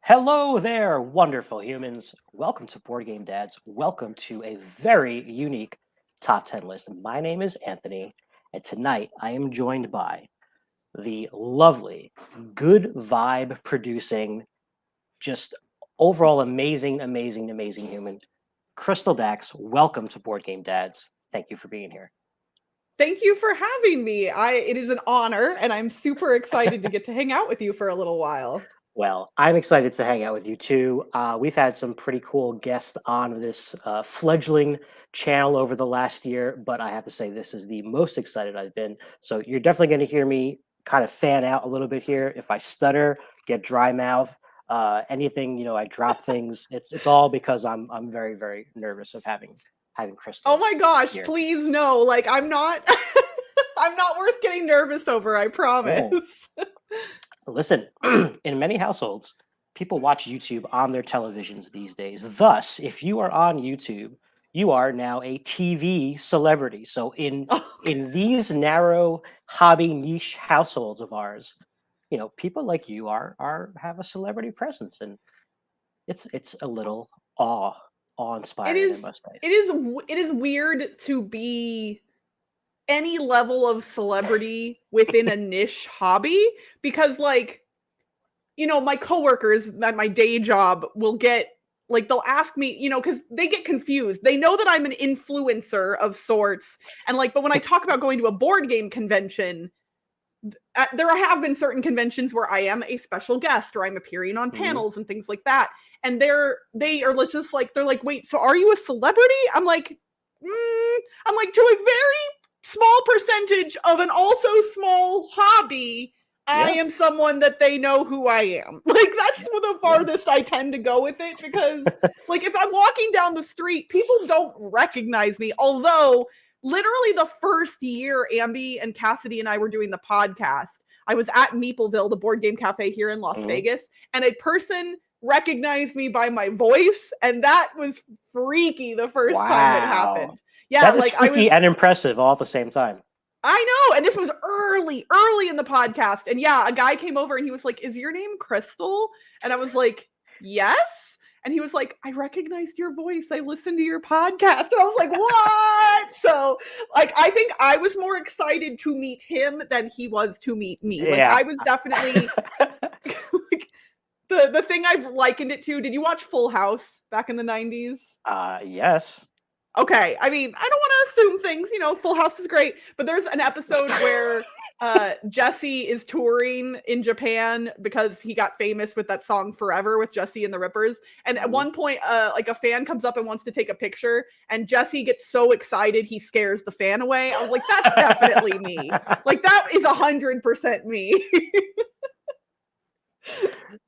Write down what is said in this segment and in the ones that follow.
Hello there, wonderful humans. Welcome to Board Game Dads. Welcome to a very unique top 10 list. My name is Anthony, and tonight I am joined by the lovely, good vibe producing, just overall amazing human, Crystal Dax. Welcome to Board Game Dads. Thank you for being here. Thank you for having me. It is an honor, and I'm super excited to get to hang out with you for a little while. Well, I'm excited to hang out with you too. We've had some pretty cool guests on this fledgling channel over the last year, but I have to say this is the most excited I've been. So you're definitely going to hear me kind of fan out a little bit here. If I stutter, get dry mouth, anything, I drop things. It's all because I'm very nervous of having Oh Crystal my gosh, here. please no. I'm not I'm not worth getting nervous over, I promise. Listen, in many households, people watch YouTube on their televisions these days. Thus, if you are on YouTube, you are now a TV celebrity. So in these narrow hobby niche households of ours, people like you are have a celebrity presence, and it's a little awe-inspiring, I must say. It is weird to be any level of celebrity within a niche hobby because my coworkers at my day job will get they'll ask me, because they get confused. They know that I'm an influencer of sorts. And but when I talk about going to a board game convention, there have been certain conventions where I am a special guest or I'm appearing on panels and things like that. And they are just they're like, wait, so are you a celebrity? I'm like, to a very small percentage of an also small hobby, I am someone that they know who I am. That's the farthest I tend to go with it because, if I'm walking down the street, people don't recognize me. Although, literally the first year Ambi and Cassidy and I were doing the podcast, I was at Meepleville, the board game cafe here in Las Vegas, and a person recognized me by my voice, and that was freaky the first time it happened. Yeah, that is freaky and impressive all at the same time. I know, and this was early in the podcast, and a guy came over and he was like, "Is your name Crystal?" And I was like, "Yes." And he was like, "I recognized your voice. I listened to your podcast." And I was like, "What?" So, I think I was more excited to meet him than he was to meet me. I was definitely the thing I've likened it to. Did you watch Full House back in the 90s? Yes. Okay. I mean, I don't want to assume things, Full House is great, but there's an episode where Jesse is touring in Japan because he got famous with that song Forever with Jesse and the Rippers. And at one point, a fan comes up and wants to take a picture, and Jesse gets so excited he scares the fan away. I was like, that's definitely me. That is 100% me.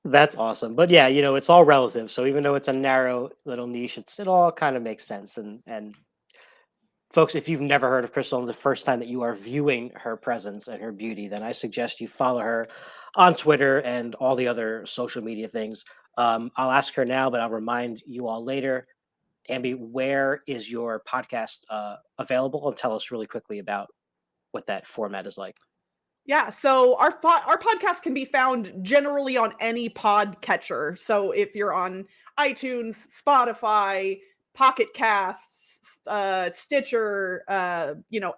That's awesome. But yeah, it's all relative. So even though it's a narrow little niche, it all kind of makes sense. And folks, if you've never heard of Crystal and the first time that you are viewing her presence and her beauty, then I suggest you follow her on Twitter and all the other social media things. I'll ask her now, but I'll remind you all later. Ambi, where is your podcast available? And tell us really quickly about what that format is like. Yeah, so our podcast can be found generally on any podcatcher. So if you're on iTunes, Spotify, Pocket Casts, Stitcher,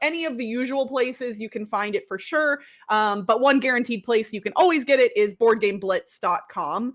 any of the usual places, you can find it for sure. But one guaranteed place you can always get it is boardgameblitz.com.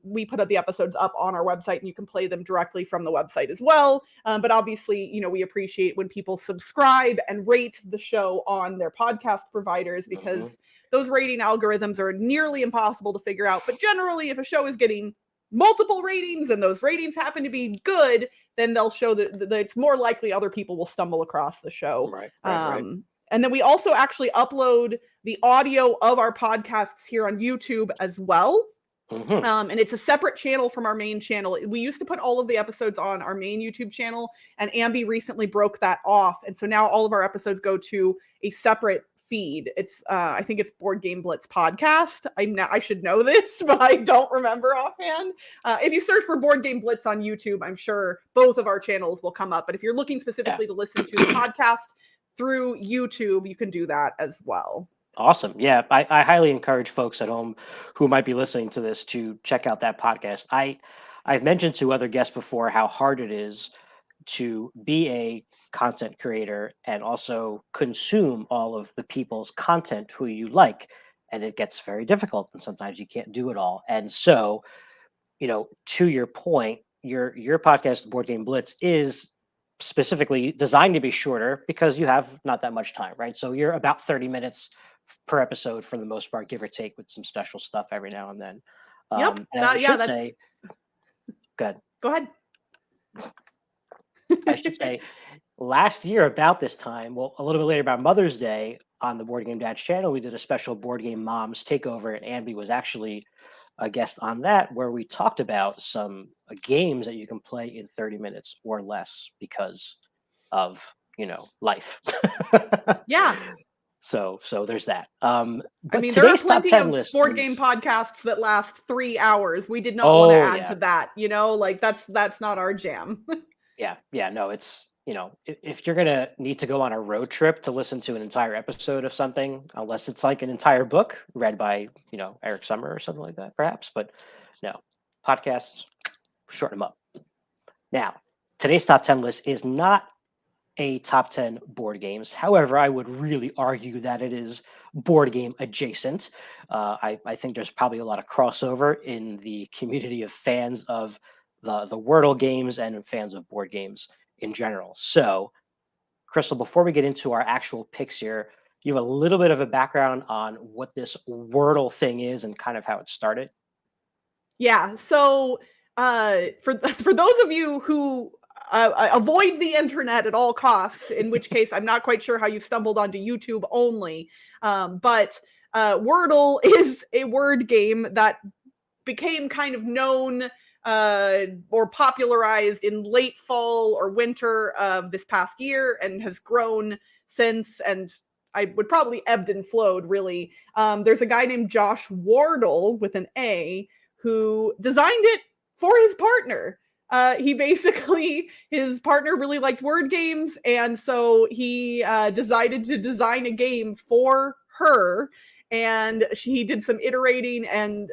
We put up the episodes up on our website, and you can play them directly from the website as well. But obviously, we appreciate when people subscribe and rate the show on their podcast providers, because those rating algorithms are nearly impossible to figure out. But generally, if a show is getting multiple ratings and those ratings happen to be good, then they'll show that it's more likely other people will stumble across the show. Right. And then we also actually upload the audio of our podcasts here on YouTube as well. And it's a separate channel from our main channel. We used to put all of the episodes on our main YouTube channel, and Ambi recently broke that off. And so now all of our episodes go to a separate feed. It's I think it's Board Game Blitz podcast. I should know this, but I don't remember offhand. If you search for Board Game Blitz on YouTube, I'm sure both of our channels will come up. But if you're looking specifically to listen to the podcast through YouTube, you can do that as well. Awesome. Yeah, I highly encourage folks at home who might be listening to this to check out that podcast. I've mentioned to other guests before how hard it is to be a content creator and also consume all of the people's content who you like. And it gets very difficult, and sometimes you can't do it all. And so, to your point, your podcast, Board Game Blitz, is specifically designed to be shorter because you have not that much time, right? So you're about 30 minutes per episode for the most part, give or take, with some special stuff every now and then. Yep. And I Yeah, should that's say, good. go ahead. I should say, last year about this time, well, a little bit later about Mother's Day on the Board Game Dad's channel, we did a special Board Game Moms takeover, and Ambi was actually a guest on that, where we talked about some games that you can play in 30 minutes or less because of life. Yeah. So there's that. I But mean, there are today's top plenty 10 of list board game is, podcasts that last 3 hours. We did not want to oh add yeah, to that, like that's not our jam. yeah, no, it's if you're gonna need to go on a road trip to listen to an entire episode of something, unless it's like an entire book read by Eric Summer or something like that, perhaps. But no, podcasts, shorten them up. Now, today's top 10 list is not a top 10 board games. However, I would really argue that it is board game adjacent. I think there's probably a lot of crossover in the community of fans of the Wordle games and fans of board games in general. So, Crystal, before we get into our actual picks here, you have a little bit of a background on what this Wordle thing is and kind of how it started. Yeah. So, for those of you who avoid the internet at all costs, in which case I'm not quite sure how you stumbled onto YouTube only, but Wordle is a word game that became kind of known or popularized in late fall or winter of this past year and has grown since. And I would probably ebbed and flowed, really. There's a guy named Josh Wardle with an A who designed it for his partner. He basically, his partner really liked word games, and so he decided to design a game for her. And he did some iterating, and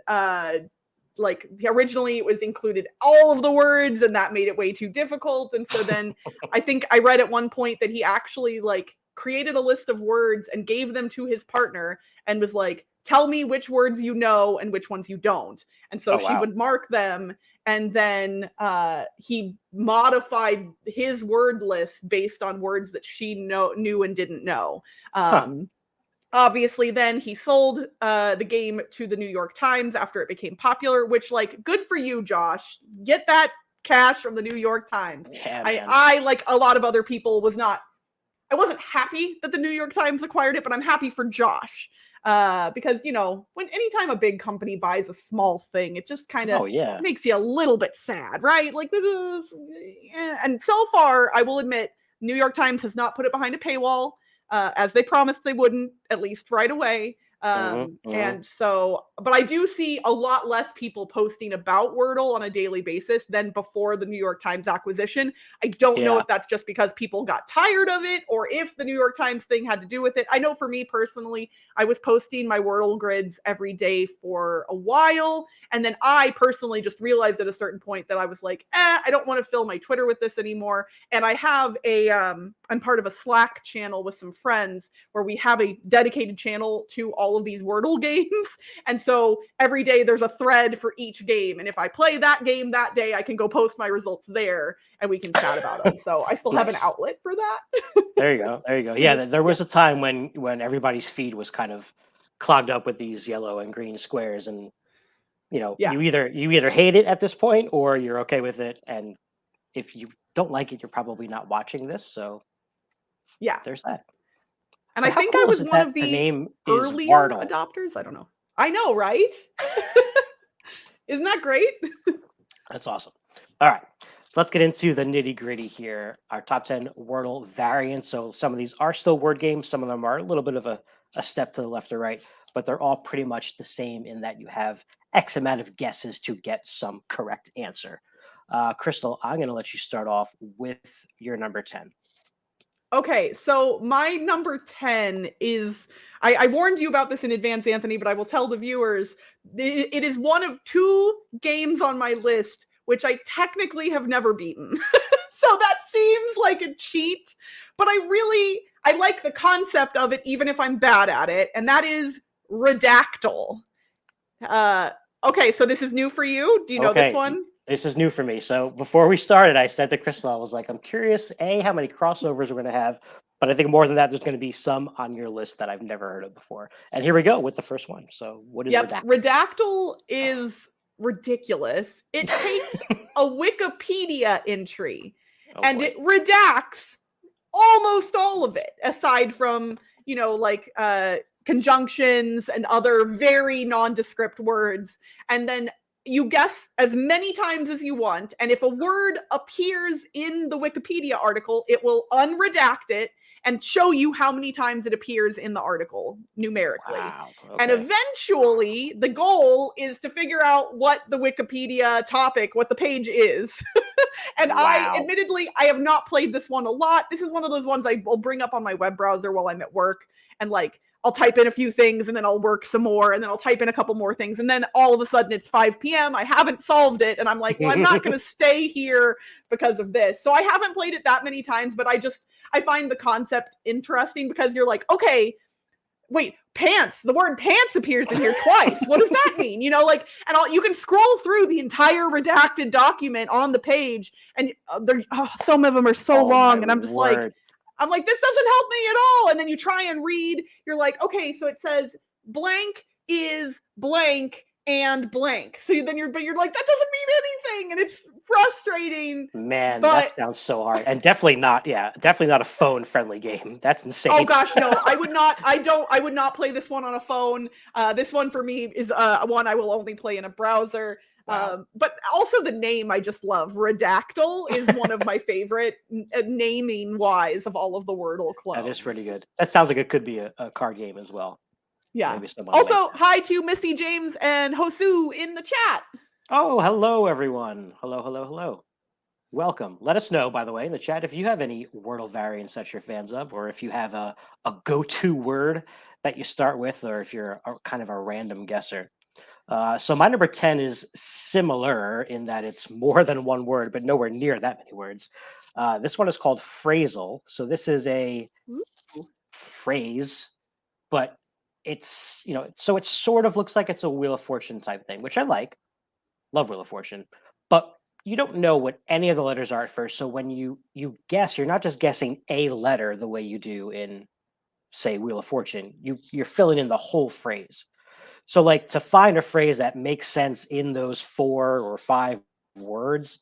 like originally it was included all of the words, and that made it way too difficult. And so then I think I read at one point that he actually like created a list of words and gave them to his partner and was like, tell me which words you know and which ones you don't. And so Oh she wow. would mark them, and then he modified his word list based on words that she knew and didn't know. Huh. Obviously, then he sold the game to the New York Times after it became popular, which, like, good for you, Josh. Get that cash from the New York Times. Yeah, man. I like a lot of other people, I wasn't happy that the New York Times acquired it, but I'm happy for Josh. Because, when anytime a big company buys a small thing, it just kind of Oh yeah. makes you a little bit sad, right? Like, this is, and so far, I will admit, New York Times has not put it behind a paywall, as they promised they wouldn't, at least right away. Mm-hmm. And so, but I do see a lot less people posting about Wordle on a daily basis than before the New York Times acquisition. I don't know Yeah. if that's just because people got tired of it or if the New York Times thing had to do with it. I know for me personally, I was posting my Wordle grids every day for a while. And then I personally just realized at a certain point that I was like, I don't want to fill my Twitter with this anymore. And I have I'm part of a Slack channel with some friends where we have a dedicated channel to all of these Wordle games. And so every day there's a thread for each game. And if I play that game that day, I can go post my results there and we can chat about them. So I still have an Nice. outlet for that. There you go. There you go. Yeah, there was a time when everybody's feed was kind of clogged up with these yellow and green squares, and Yeah. you either hate it at this point or you're okay with it. And if you don't like it, you're probably not watching this. So Yeah. there's that. And I But how think I cool is was it one that of the the name is earlier Wardle? adopters. I don't know. I know, right? Isn't that great? That's awesome. All right. So let's get into the nitty gritty here. Our top 10 Wordle variants. So some of these are still word games. Some of them are a little bit of a step to the left or right, but they're all pretty much the same in that you have X amount of guesses to get some correct answer. Crystal, I'm going to let you start off with your number 10. Okay, so my number 10 is I warned you about this in advance, Anthony, but I will tell the viewers it is one of 2 games on my list which I technically have never beaten. So that seems like a cheat, but I like the concept of it even if I'm bad at it, and that is Redactyl. Okay, so this is new for you. Do you know this one? This is new for me. So before we started, I said to Crystal, I was like, I'm curious, A, how many crossovers we're going to have. But I think more than that, there's going to be some on your list that I've never heard of before. And here we go with the first one. So what is Redactyl? Redactyl is ridiculous. It takes a Wikipedia entry and it redacts almost all of it, aside from, like conjunctions and other very nondescript words. And then you guess as many times as you want. And if a word appears in the Wikipedia article, it will unredact it and show you how many times it appears in the article numerically. Wow. Okay. And eventually the goal is to figure out what the Wikipedia topic, what the page is. And Wow. I have not played this one a lot. This is one of those ones I will bring up on my web browser while I'm at work, and like I'll type in a few things and then I'll work some more and then I'll type in a couple more things. And then all of a sudden it's 5 p.m. I haven't solved it. And I'm like, well, I'm not going to stay here because of this. So I haven't played it that many times, but I find the concept interesting because you're like, okay, wait, pants. The word pants appears in here twice. What does that mean? And you can scroll through the entire redacted document on the page, and some of them are so long, and I'm just like, this doesn't help me at all. And then you try and read, you're like, okay, so it says blank is blank and blank. So then you're like, that doesn't mean anything, and it's frustrating. Man, that sounds so hard, and definitely not a phone-friendly game. That's insane. Oh gosh, no, I would not play this one on a phone. This one for me is one I will only play in a browser. Wow. But also the name I just love. Redactyl is one of my favorite naming wise of all of the Wordle clones. That is pretty good. That sounds like it could be a card game as well. Yeah. Also, hi to Missy James and Hosu in the chat. Oh, hello everyone. Hello. Welcome. Let us know, by the way, in the chat if you have any Wordle variants that you're fans of, or if you have a go-to word that you start with, or if you're kind of a random guesser. So my number 10 is similar in that it's more than one word, but nowhere near that many words. This one is called phrasal. So this is a phrase, but it's, so it sort of looks like it's a Wheel of Fortune type thing, which I like. Love Wheel of Fortune. But you don't know what any of the letters are at first. So when you guess, you're not just guessing a letter the way you do in, say, Wheel of Fortune. You're filling in the whole phrase. So like to find a phrase that makes sense in those 4 or 5 words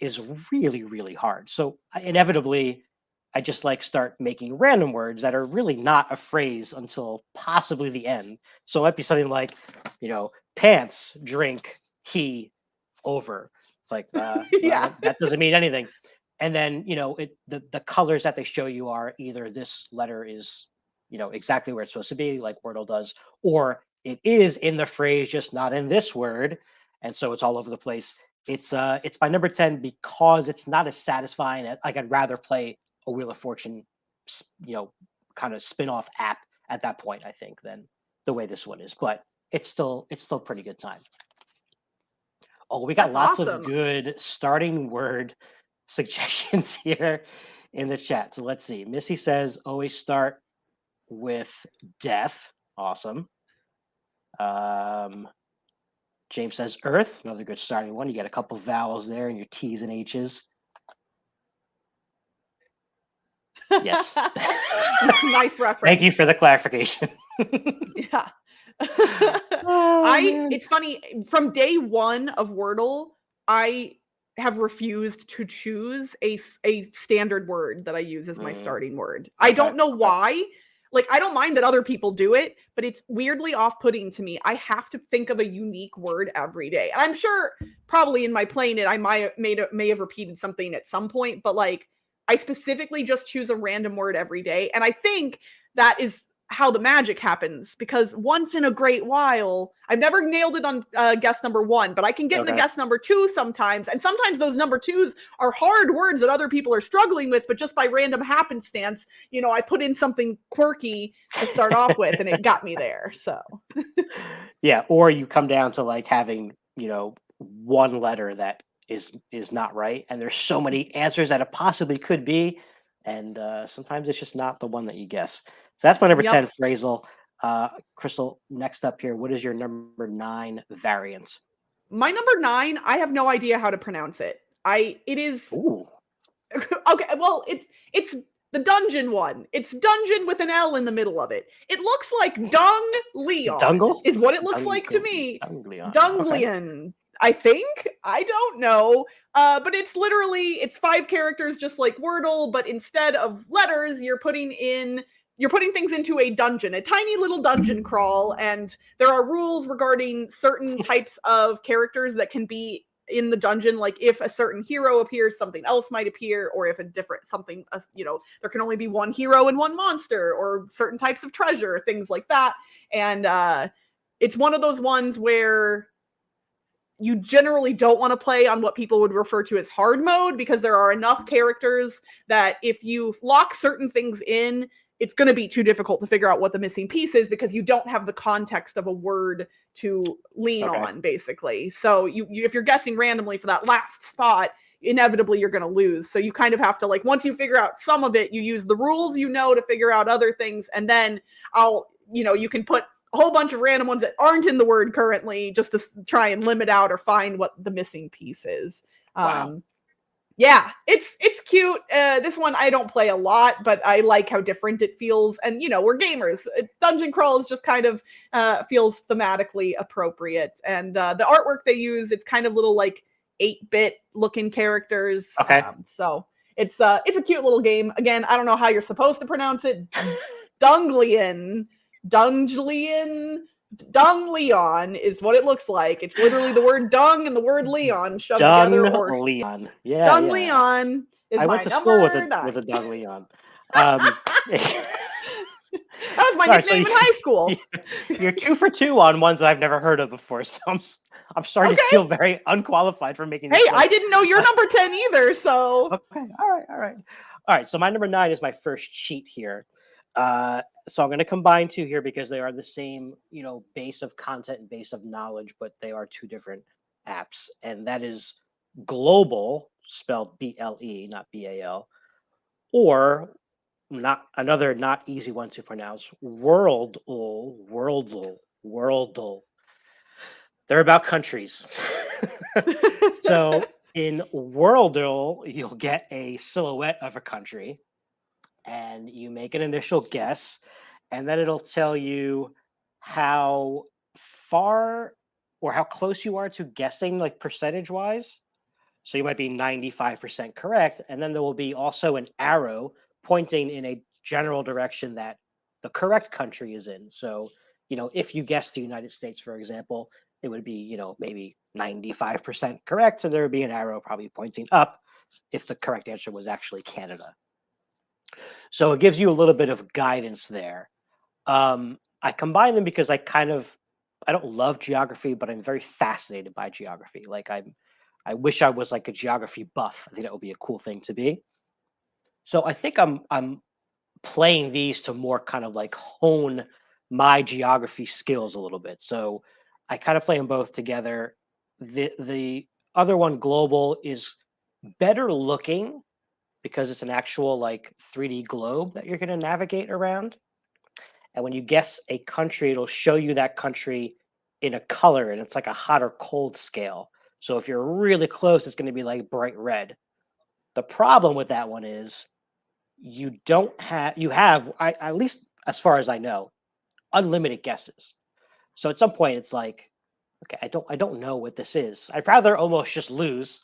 is really, really hard. So inevitably, I just start making random words that are really not a phrase until possibly the end. So it might be something like, pants, drink, he, over. It's like, Yeah. that doesn't mean anything. And then, the colors that they show you are either this letter is, exactly where it's supposed to be, like Wordle does, or it is in the phrase, just not in this word. And so it's all over the place. It's my number 10 because it's not as satisfying. I'd rather play a Wheel of Fortune, kind of spin-off app at that point, I think, than the way this one is. But it's still pretty good time. Oh, we got lots of good starting word suggestions here in the chat. So let's see. Missy says always start with death. Awesome. James says earth, another good starting one. You get a couple vowels there in your T's and H's. Yes. Nice reference. Thank you for the clarification. Yeah. It's funny, from day one of Wordle, I have refused to choose a standard word that I use as my starting word. I don't know why. I don't mind that other people do it, but it's weirdly off-putting to me. I have to think of a unique word every day. And I'm sure probably in my playing it, I may have repeated something at some point, but I specifically just choose a random word every day. And I think that is how the magic happens, because once in a great while, I've never nailed it on guess number 1, but I can get into Okay. guess number 2 sometimes, and sometimes those number 2s are hard words that other people are struggling with, but just by random happenstance, I put in something quirky to start off with, and it got me there. So Yeah, or you come down to like having, one letter that is not right, and there's so many answers that it possibly could be, and sometimes it's just not the one that you guess. So that's my number yep. 10 phrasal. Crystal, next up here, what is your number 9 variant? My number 9, I have no idea how to pronounce it. It is Ooh, okay, well, it's the dungeon one. It's dungeon with an L in the middle of it. It looks like Dung Leon Dungle? is what it looks like to Dungle, me. Dunglion. Okay. Dunglion, I think. I don't know. But it's literally it's 5 characters just like Wordle, but instead of letters, you're putting things into a dungeon, a tiny little dungeon crawl, and there are rules regarding certain types of characters that can be in the dungeon. Like if a certain hero appears, something else might appear, or if a different something, there can only be one hero and one monster, or certain types of treasure, things like that. And it's one of those ones where you generally don't want to play on what people would refer to as hard mode, because there are enough characters that if you lock certain things in, it's going to be too difficult to figure out what the missing piece is, because you don't have the context of a word to lean Okay. on, basically. So you if you're guessing randomly for that last spot, inevitably you're going to lose. So you kind of have to, like, once you figure out some of it, you use the rules to figure out other things, and then you can put a whole bunch of random ones that aren't in the word currently, just to try and limit out or find what the missing piece is. Wow. Yeah, it's cute. This one I don't play a lot, but I like how different it feels. And we're gamers. Dungeon crawls just kind of feels thematically appropriate. And the artwork they use, it's kind of little like 8-bit looking characters. Okay. So it's a cute little game. Again, I don't know how you're supposed to pronounce it. Dunglion, Dunglion, Dung Leon is what it looks like. It's literally the word dung and the word Leon shoved Dung together, or Leon. Yeah, Dung yeah. Leon is I my went to school with number a 9. Dung Leon. Um, That was my all right, so nickname in high school. you're 2 for 2 on ones that I've never heard of before. So I'm starting to Okay. feel very unqualified for making this Hey, list. I didn't know you're number 10 either, so. Okay. All right. So my number 9 is my first cheat here. So I'm going to combine 2 here because they are the same, base of content and base of knowledge, but they are 2 different apps, and that is Global, spelled BLE, not BAL, or not easy one to pronounce, Worldle. They're about countries. So in Worldle, you'll get a silhouette of a country, and you make an initial guess, and then it'll tell you how far or how close you are to guessing, like percentage wise. So you might be 95% correct, and then there will be also an arrow pointing in a general direction that the correct country is in. So, if you guess the United States, for example, it would be, maybe 95% correct, and there would be an arrow probably pointing up if the correct answer was actually Canada. So it gives you a little bit of guidance there. I combine them because I don't love geography, but I'm very fascinated by geography. Like I wish I was like a geography buff. I think that would be a cool thing to be. So I think I'm playing these to more kind of like hone my geography skills a little bit. So I kind of play them both together. The other one, Global, is better looking because it's an actual like 3D globe that you're going to navigate around. And when you guess a country, it'll show you that country in a color, and it's like a hot or cold scale. So if you're really close, it's going to be like bright red. The problem with that one is you have at least as far as I know, unlimited guesses. So at some point it's like, okay, I don't know what this is. I'd rather almost just lose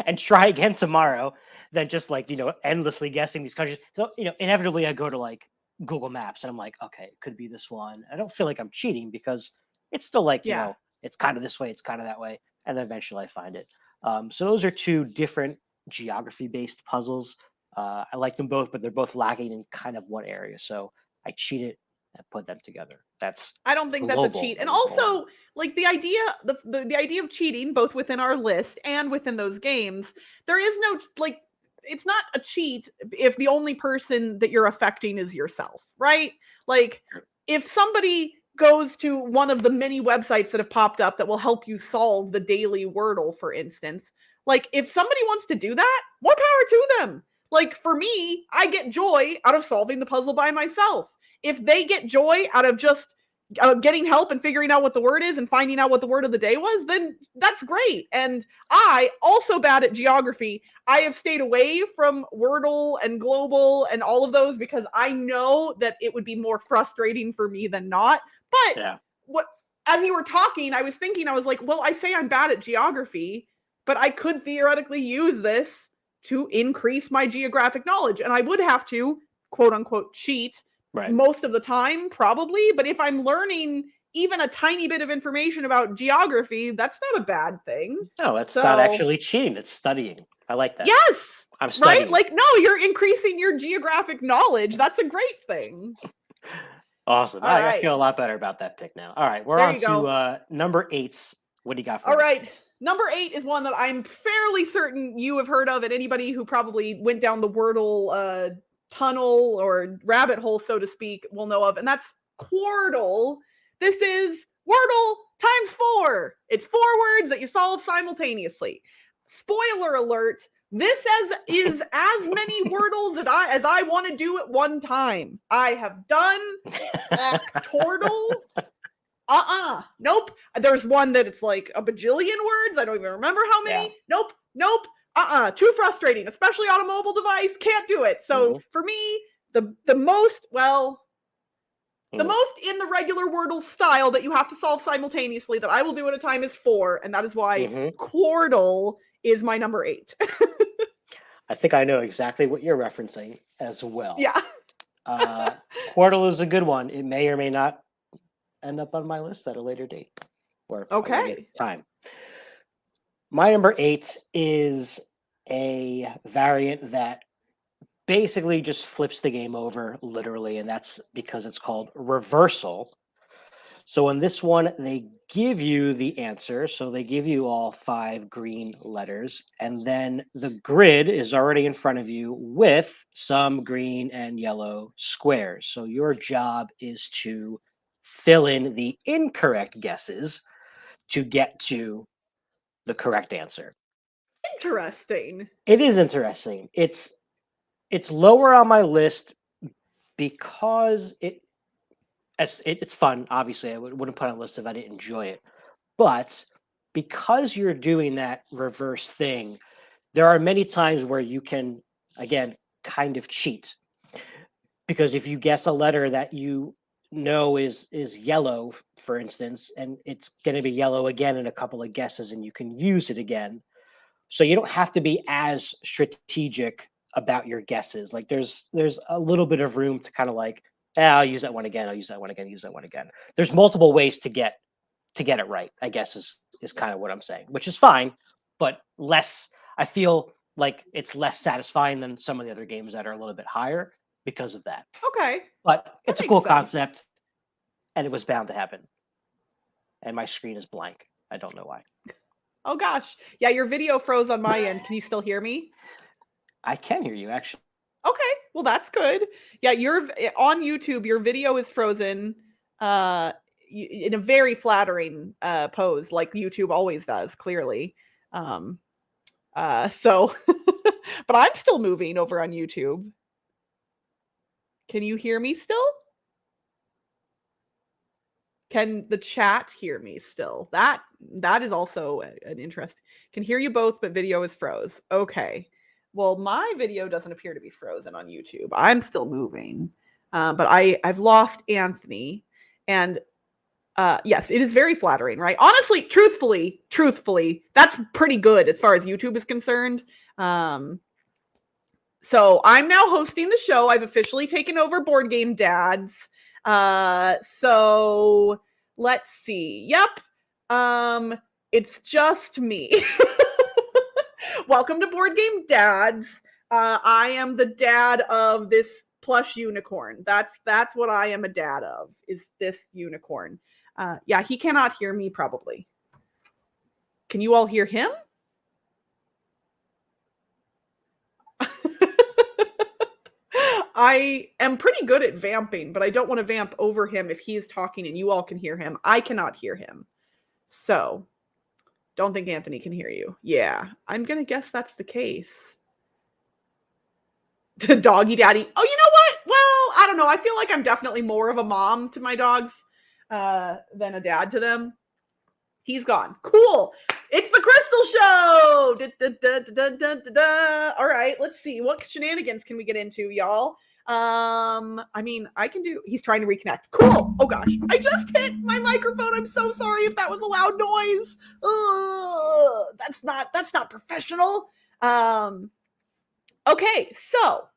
and try again tomorrow than just like, endlessly guessing these countries. So, inevitably I go to like Google Maps and I'm like, okay, it could be this one. I don't feel like I'm cheating because it's still like, Yeah. it's kind of this way, it's kind of that way. And then eventually I find it. So those are 2 different geography based puzzles. I like them both, but they're both lacking in kind of one area. So I cheated and put them together. That's I don't think that's a global. cheat. And also, like the idea of cheating, both within our list and within those games, there is no like it's not a cheat if the only person that you're affecting is yourself, right? Like if somebody goes to one of the many websites that have popped up that will help you solve the daily Wordle, for instance, like if somebody wants to do that, more power to them. Like for me, I get joy out of solving the puzzle by myself. If they get joy out of just getting help and figuring out what the word is and finding out what the word of the day was, then that's great. And I, also bad at geography, I have stayed away from Wordle and Global and all of those because I know that it would be more frustrating for me than not. But Yeah. what, as you were talking, I was thinking, I was like, well, I say I'm bad at geography, but I could theoretically use this to increase my geographic knowledge. And I would have to, quote unquote, cheat most of the time, probably. But if I'm learning even a tiny bit of information about geography, that's not a bad thing. No, that's not actually cheating. It's studying. I like that. Yes. I'm studying. Right? Like, no, you're increasing your geographic knowledge. That's a great thing. Awesome. I feel a lot better about that pick now. All right. We're on to number 8. What do you got for us? All right. Number 8 is one that I'm fairly certain you have heard of, and anybody who probably went down the Wordle tunnel or rabbit hole, so to speak, will know of, and that's Quordle. This is Wordle times 4. It's 4 words that you solve simultaneously. Spoiler alert, this is as many Wordles as I want to do at one time. I have done Octordle. Nope. There's one that it's like a bajillion words. I don't even remember how many. Yeah. Nope. Too frustrating, especially on a mobile device. Can't do it. So for me, the most, the most in the regular Wordle style that you have to solve simultaneously that I will do at a time is 4, and that is why Quordle is my number 8. I think I know exactly what you're referencing as well. Yeah. Quordle is a good one. It may or may not end up on my list at a later date or time. My number 8 is a variant that basically just flips the game over, literally, and that's because it's called reversal. So in this one, they give you the answer. So they give you all 5 green letters, and then the grid is already in front of you with some green and yellow squares. So your job is to fill in the incorrect guesses to get to the correct answer. Interesting. It is interesting. It's lower on my list because it's fun. Obviously, I wouldn't put on a list if I didn't enjoy it. But because you're doing that reverse thing, there are many times where you can, again, kind of cheat. Because if you guess a letter that you know is yellow, for instance, and it's going to be yellow again in a couple of guesses, and you can use it again. So you don't have to be as strategic about your guesses. Like there's a little bit of room to kind of like, I'll use that one again. I'll use that one again. Use that one again. There's multiple ways to get it right, I guess is kind of what I'm saying, which is fine, but less. I feel like it's less satisfying than some of the other games that are a little bit higher because of that. Okay. But it's a cool concept, and it was bound to happen. And my screen is blank. I don't know why. Oh gosh. Yeah, your video froze on my end. Can you still hear me? I can hear you, actually. Okay. Well, that's good. Yeah, you're on YouTube. Your video is frozen in a very flattering pose, like YouTube always does, clearly. So, but I'm still moving over on YouTube. Can you hear me still? Can the chat hear me still? That is also an interest. Can hear you both, but video is froze. Okay. Well, my video doesn't appear to be frozen on YouTube. I'm still moving. But I've lost Anthony. And yes, it is very flattering, right? Honestly, truthfully, that's pretty good as far as YouTube is concerned. So I'm now hosting the show. I've officially taken over Board Game Dads. So let's see. Yep. It's just me. Welcome to Board Game Dads. I am the dad of this plush unicorn. That's what I am a dad of, is this unicorn. Yeah, he cannot hear me probably. Can you all hear him? I am pretty good at vamping, but I don't want to vamp over him if he's talking and you all can hear him. I cannot hear him. So, don't think Anthony can hear you. Yeah, I'm going to guess that's the case. Doggy daddy. Oh, you know what? Well, I don't know. I feel like I'm definitely more of a mom to my dogs than a dad to them. He's gone. Cool. It's the Crystal Show. All right, let's see. What shenanigans can we get into, y'all? I mean, I can do. He's trying to reconnect. Cool. Oh gosh, I just hit my microphone. I'm so sorry if that was a loud noise. That's not professional. Okay, so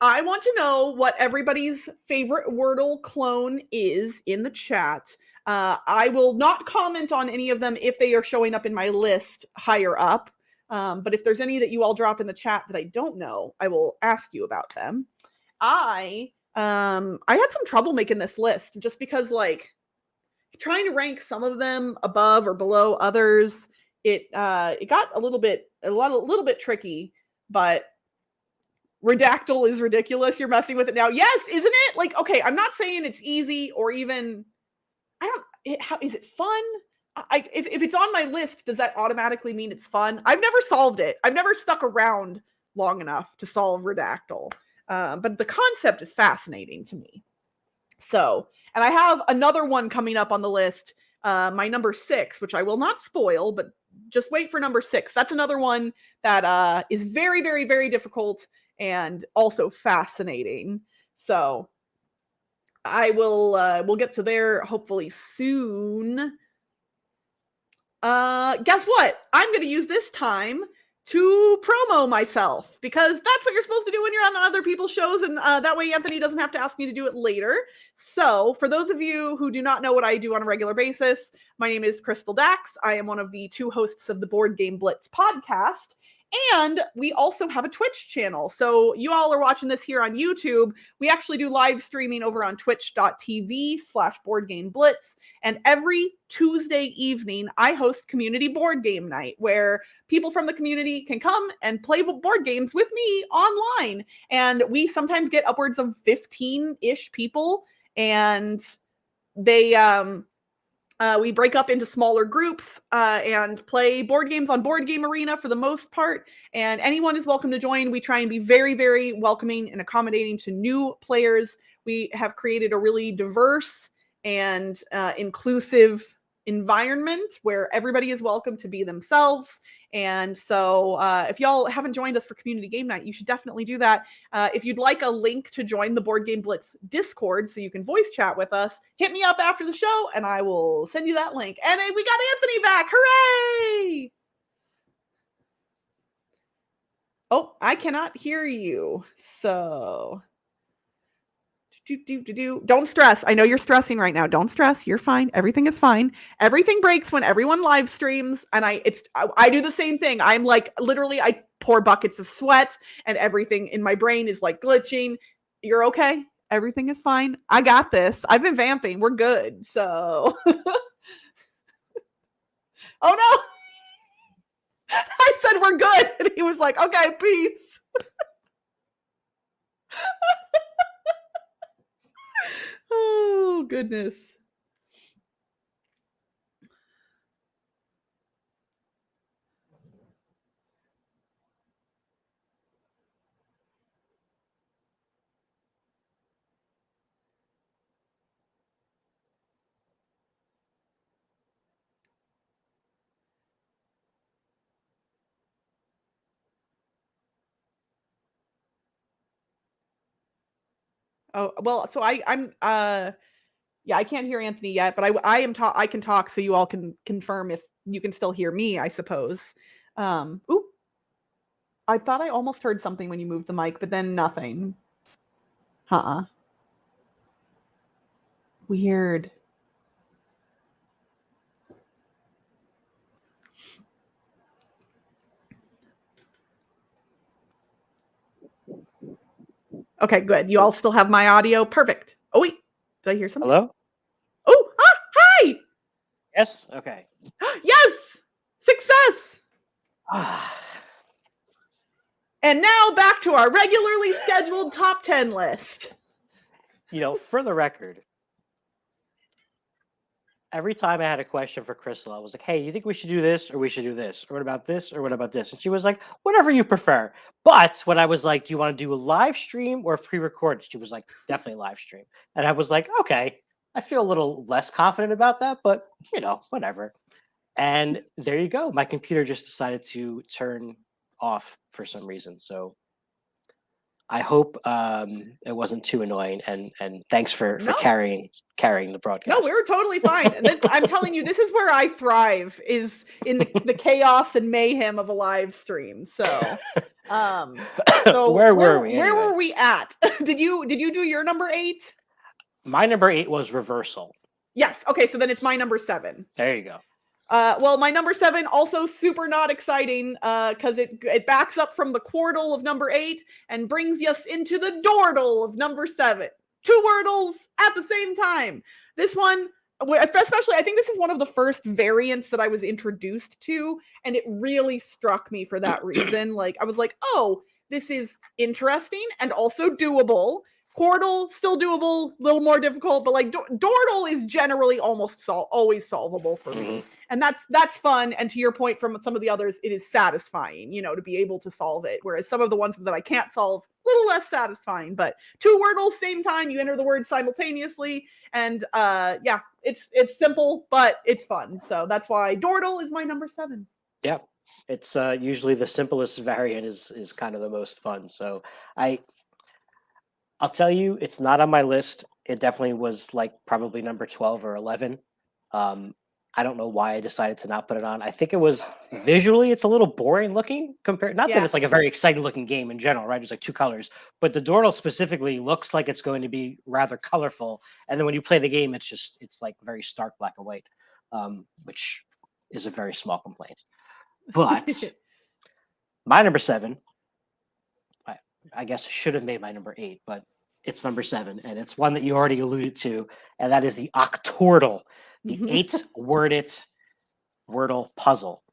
I want to know what everybody's favorite Wordle clone is in the chat. I will not comment on any of them if they are showing up in my list higher up. But if there's any that you all drop in the chat that I don't know, I will ask you about them. I had some trouble making this list just because, like, trying to rank some of them above or below others, it got a little bit tricky, but Redactyl is ridiculous. You're messing with it now. Yes, isn't it? Like, okay, I'm not saying it's easy or even, how is it fun? If it's on my list, does that automatically mean it's fun? I've never solved it. I've never stuck around long enough to solve Redactyl. But the concept is fascinating to me. So, and I have another one coming up on the list, my number 6, which I will not spoil, but just wait for number 6. That's another one that is very, very, very difficult and also fascinating. So we'll get to there hopefully soon. Guess what? I'm going to use this time to promo myself, because that's what you're supposed to do when you're on other people's shows, and that way Anthony doesn't have to ask me to do it later. So for those of you who do not know what I do on a regular basis, my name is Crystal Dax. I am one of the 2 hosts of the Board Game Blitz podcast. And we also have a Twitch channel. So you all are watching this here on YouTube. We actually do live streaming over on twitch.tv/boardgameblitz. And every Tuesday evening, I host community board game night, where people from the community can come and play board games with me online. And we sometimes get upwards of 15-ish people. And we break up into smaller groups and play board games on Board Game Arena for the most part. And anyone is welcome to join. We try and be very, very welcoming and accommodating to new players. We have created a really diverse and inclusive environment where everybody is welcome to be themselves. And so if y'all haven't joined us for community game night, you should definitely do that. If you'd like a link to join the Board Game Blitz Discord so you can voice chat with us, hit me up after the show and I will send you that link. And we got Anthony back. Hooray! Oh, I cannot hear you. So don't stress. I know you're stressing right now. Don't stress. You're fine. Everything is fine. Everything breaks when everyone live streams, and I do the same thing. I'm like, literally, I pour buckets of sweat, and everything in my brain is like glitching. You're okay. Everything is fine. I got this. I've been vamping. We're good. So, oh no, I said we're good, and he was like, okay, peace. Oh, goodness. Oh, well, so I'm yeah, I can't hear Anthony yet, but I can talk so you all can confirm if you can still hear me, I suppose. Ooh, I thought I almost heard something when you moved the mic, but then nothing. Weird. Okay, good. You all still have my audio. Perfect. Oh wait, did I hear something? Hello? Oh, hi. Yes? Okay. Yes, success. Ah, And now back to our regularly scheduled top 10 list. for the record, every time I had a question for Crystal, I was like, hey, you think we should do this or we should do this? Or what about this or what about this? And she was like, whatever you prefer. But when I was like, do you want to do a live stream or pre-recorded? She was like, definitely live stream. And I was like, okay, I feel a little less confident about that, but whatever. And there you go. My computer just decided to turn off for some reason. So I hope it wasn't too annoying. And thanks for No. carrying the broadcast. No, we were totally fine. And this, I'm telling you, this is where I thrive, is in the chaos and mayhem of a live stream. So, where were we? Where Anyway? were we at? Did you do your number 8? My number 8 was reversal. Yes. Okay, so then it's my number 7. There you go. Well, my number 7 also super not exciting because it backs up from the quartal of number 8 and brings us into the dordle of number 7. 2 wordles at the same time. This one, especially, I think this is one of the first variants that I was introduced to, and it really struck me for that reason. Like, I was like, oh, this is interesting and also doable. Quartal, still doable, a little more difficult, but like dordle is generally almost always solvable for me. And that's fun. And to your point from some of the others, it is satisfying, to be able to solve it. Whereas some of the ones that I can't solve, a little less satisfying. But 2 wordles, same time, you enter the word simultaneously. And yeah, it's simple, but it's fun. So that's why dordle is my number 7. Yeah. It's usually the simplest variant is kind of the most fun. So I'll tell you, it's not on my list. It definitely was like probably number 12 or 11. I don't know why I decided to not put it on. I think it was visually, it's a little boring looking compared. Not that it's like a very exciting looking game in general, right? There's like 2 colors, but the Dordle specifically looks like it's going to be rather colorful. And then when you play the game, it's like very stark black and white, which is a very small complaint. But my number 7, I guess should have made my number 8, but it's number 7, and it's one that you already alluded to, and that is the Octordle, the 8-worded Wordle puzzle.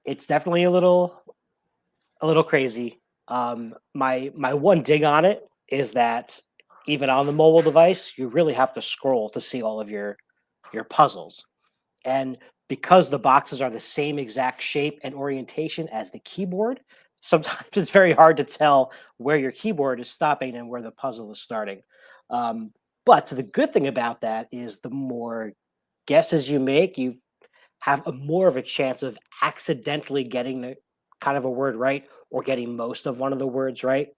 It's definitely a little crazy. My one dig on it is that even on the mobile device, you really have to scroll to see all of your puzzles, and because the boxes are the same exact shape and orientation as the keyboard, sometimes it's very hard to tell where your keyboard is stopping and where the puzzle is starting. But the good thing about that is the more guesses you make, you have more of a chance of accidentally getting the kind of a word right or getting most of one of the words right.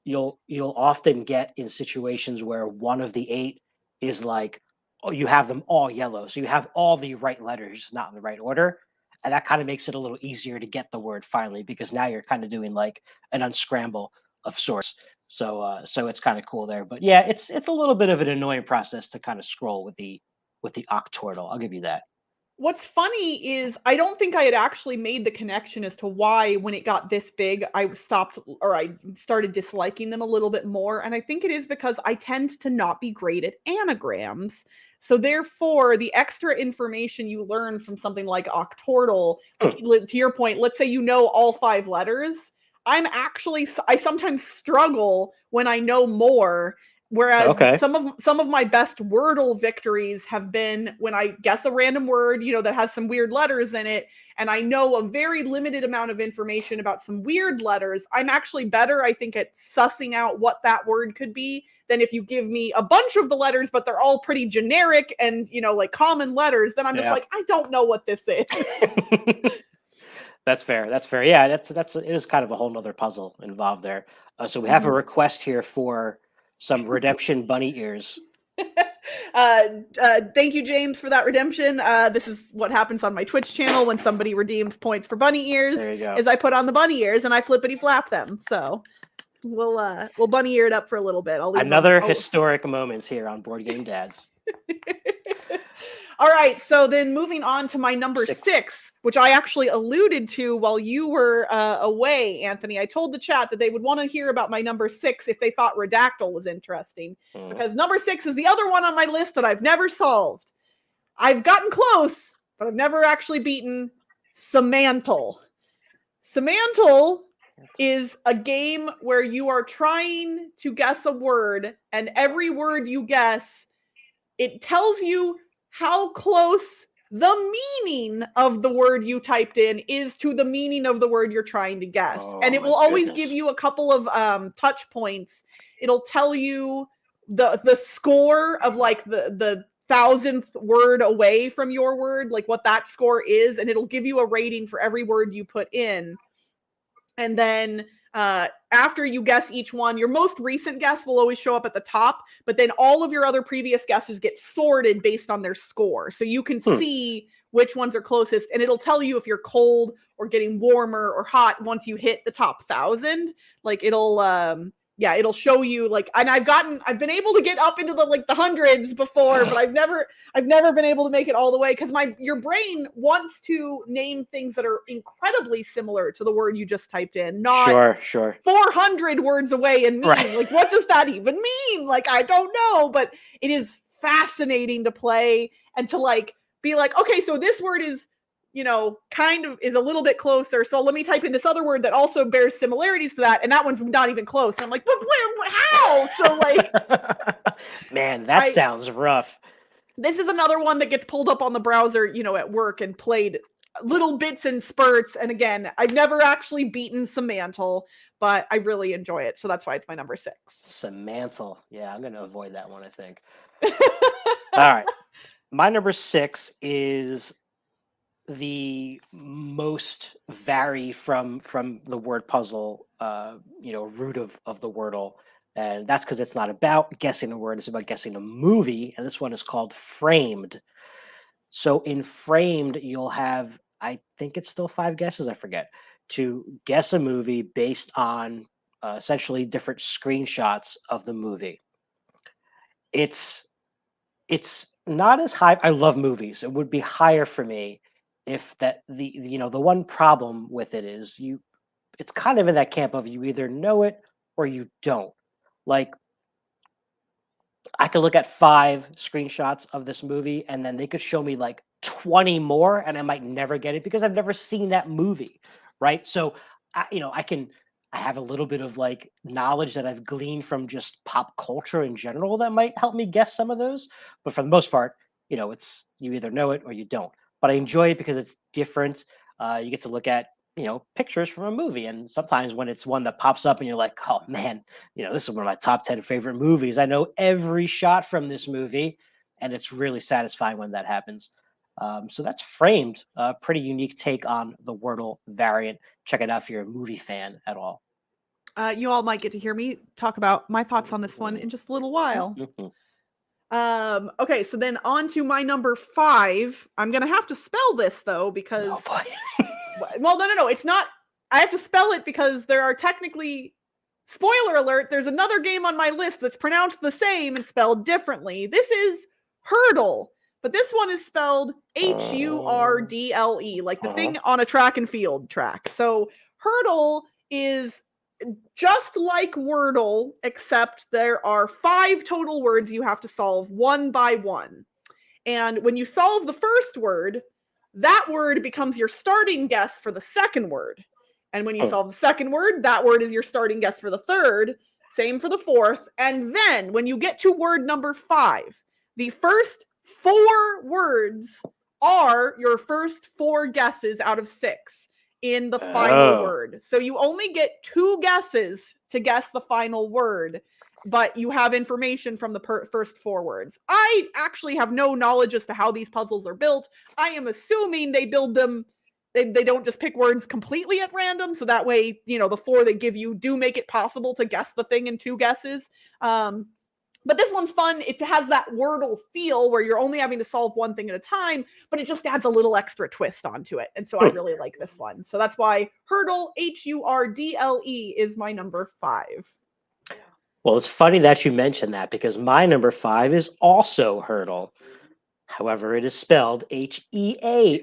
You'll often get in situations where one of the 8 is like, oh, you have them all yellow, so you have all the right letters, not in the right order. And that kind of makes it a little easier to get the word finally, because now you're kind of doing like an unscramble of sorts. So it's kind of cool there. But yeah, it's a little bit of an annoying process to kind of scroll with the Octordle. I'll give you that. What's funny is I don't think I had actually made the connection as to why, when it got this big, I stopped, or I started disliking them a little bit more. And I think it is because I tend to not be great at anagrams. So therefore, the extra information you learn from something like Octordle, like to your point, let's say you know all 5 letters. I sometimes struggle when I know more. Whereas some of my best Wordle victories have been when I guess a random word, that has some weird letters in it, and I know a very limited amount of information about some weird letters. I'm actually better, I think, at sussing out what that word could be than if you give me a bunch of the letters, but they're all pretty generic and, like common letters. Then I'm just like, I don't know what this is. That's fair. That's fair. Yeah, it is kind of a whole nother puzzle involved there. So we have a request here for some redemption bunny ears. Thank you, James, for that redemption. This is what happens on my Twitch channel when somebody redeems points for bunny ears. There you go. Is I put on the bunny ears and I flippity flap them. So we'll bunny ear it up for a little bit. Another historic moments here on Board Game Dads. All right, so then moving on to my number Six. 6, which I actually alluded to while you were away, Anthony. I told the chat that they would want to hear about my number 6 if they thought Redactyl was interesting, because number 6 is the other one on my list that I've never solved. I've gotten close, but I've never actually beaten Semantle. Semantle is a game where you are trying to guess a word, and every word you guess, it tells you how close the meaning of the word you typed in is to the meaning of the word you're trying to guess. And it will always give you a couple of touch points. It'll tell you the score of like the 1,000th word away from your word, like what that score is, and it'll give you a rating for every word you put in. And then after you guess each one, your most recent guess will always show up at the top, but then all of your other previous guesses get sorted based on their score. So you can see which ones are closest, and it'll tell you if you're cold or getting warmer or hot once you hit the top 1,000. Like it'll show you, like, and I've been able to get up into the hundreds before, but I've never been able to make it all the way, because your brain wants to name things that are incredibly similar to the word you just typed in, not Sure. 400 words away and mean. Right. Like, what does that even mean? Like, I don't know, but it is fascinating to play and to like be like, okay, so this word is, kind of is a little bit closer. So let me type in this other word that also bears similarities to that. And that one's not even close. And I'm like, but where, how? So like, man, that sounds rough. This is another one that gets pulled up on the browser, at work and played little bits and spurts. And again, I've never actually beaten Semantle, but I really enjoy it. So that's why it's my number 6. Semantle. Yeah, I'm going to avoid that one, I think. All right. My number 6 is the most vary from the word puzzle, root of the Wordle. And that's because it's not about guessing a word, it's about guessing a movie. And this one is called Framed. So in Framed, you'll have, I think it's still 5 guesses, I forget, to guess a movie based on essentially different screenshots of the movie. It's not as high. I love movies. It would be higher for me if the one problem with it is it's kind of in that camp of you either know it or you don't. Like, I could look at 5 screenshots of this movie and then they could show me like 20 more and I might never get it because I've never seen that movie, right? So I have a little bit of like knowledge that I've gleaned from just pop culture in general that might help me guess some of those, but for the most part, it's you either know it or you don't. But I enjoy it because it's different. You get to look at pictures from a movie, and sometimes when it's one that pops up and you're like, oh man, this is one of my top 10 favorite movies, I know every shot from this movie, and it's really satisfying when that happens. So that's Framed, a pretty unique take on the Wordle variant. Check it out if you're a movie fan at all. You all might get to hear me talk about my thoughts on this one in just a little while. Okay, so then on to my number 5. I'm gonna have to spell this though, because well, no, it's not. I have to spell it because there are technically, spoiler alert, there's another game on my list that's pronounced the same and spelled differently. This is Hurdle, but this one is spelled Hurdle, like the thing on a track and field track. So Hurdle is just like Wordle, except there are 5 total words you have to solve one by one. And when you solve the first word, that word becomes your starting guess for the second word. And when you solve the second word, that word is your starting guess for the third. Same for the fourth. And then when you get to word number 5, the first 4 words are your first 4 guesses out of 6 in the final word. So you only get 2 guesses to guess the final word, but you have information from the first 4 words. I actually have no knowledge as to how these puzzles are built. I am assuming they build them, they don't just pick words completely at random, so that way, the 4 they give you do make it possible to guess the thing in 2 guesses. But this one's fun. It has that Wordle feel where you're only having to solve one thing at a time, but it just adds a little extra twist onto it. And so I really like this one. So that's why Hurdle, Hurdle, is my number 5. Well, it's funny that you mentioned that because my number 5 is also Hurdle. However, it is spelled Heardle.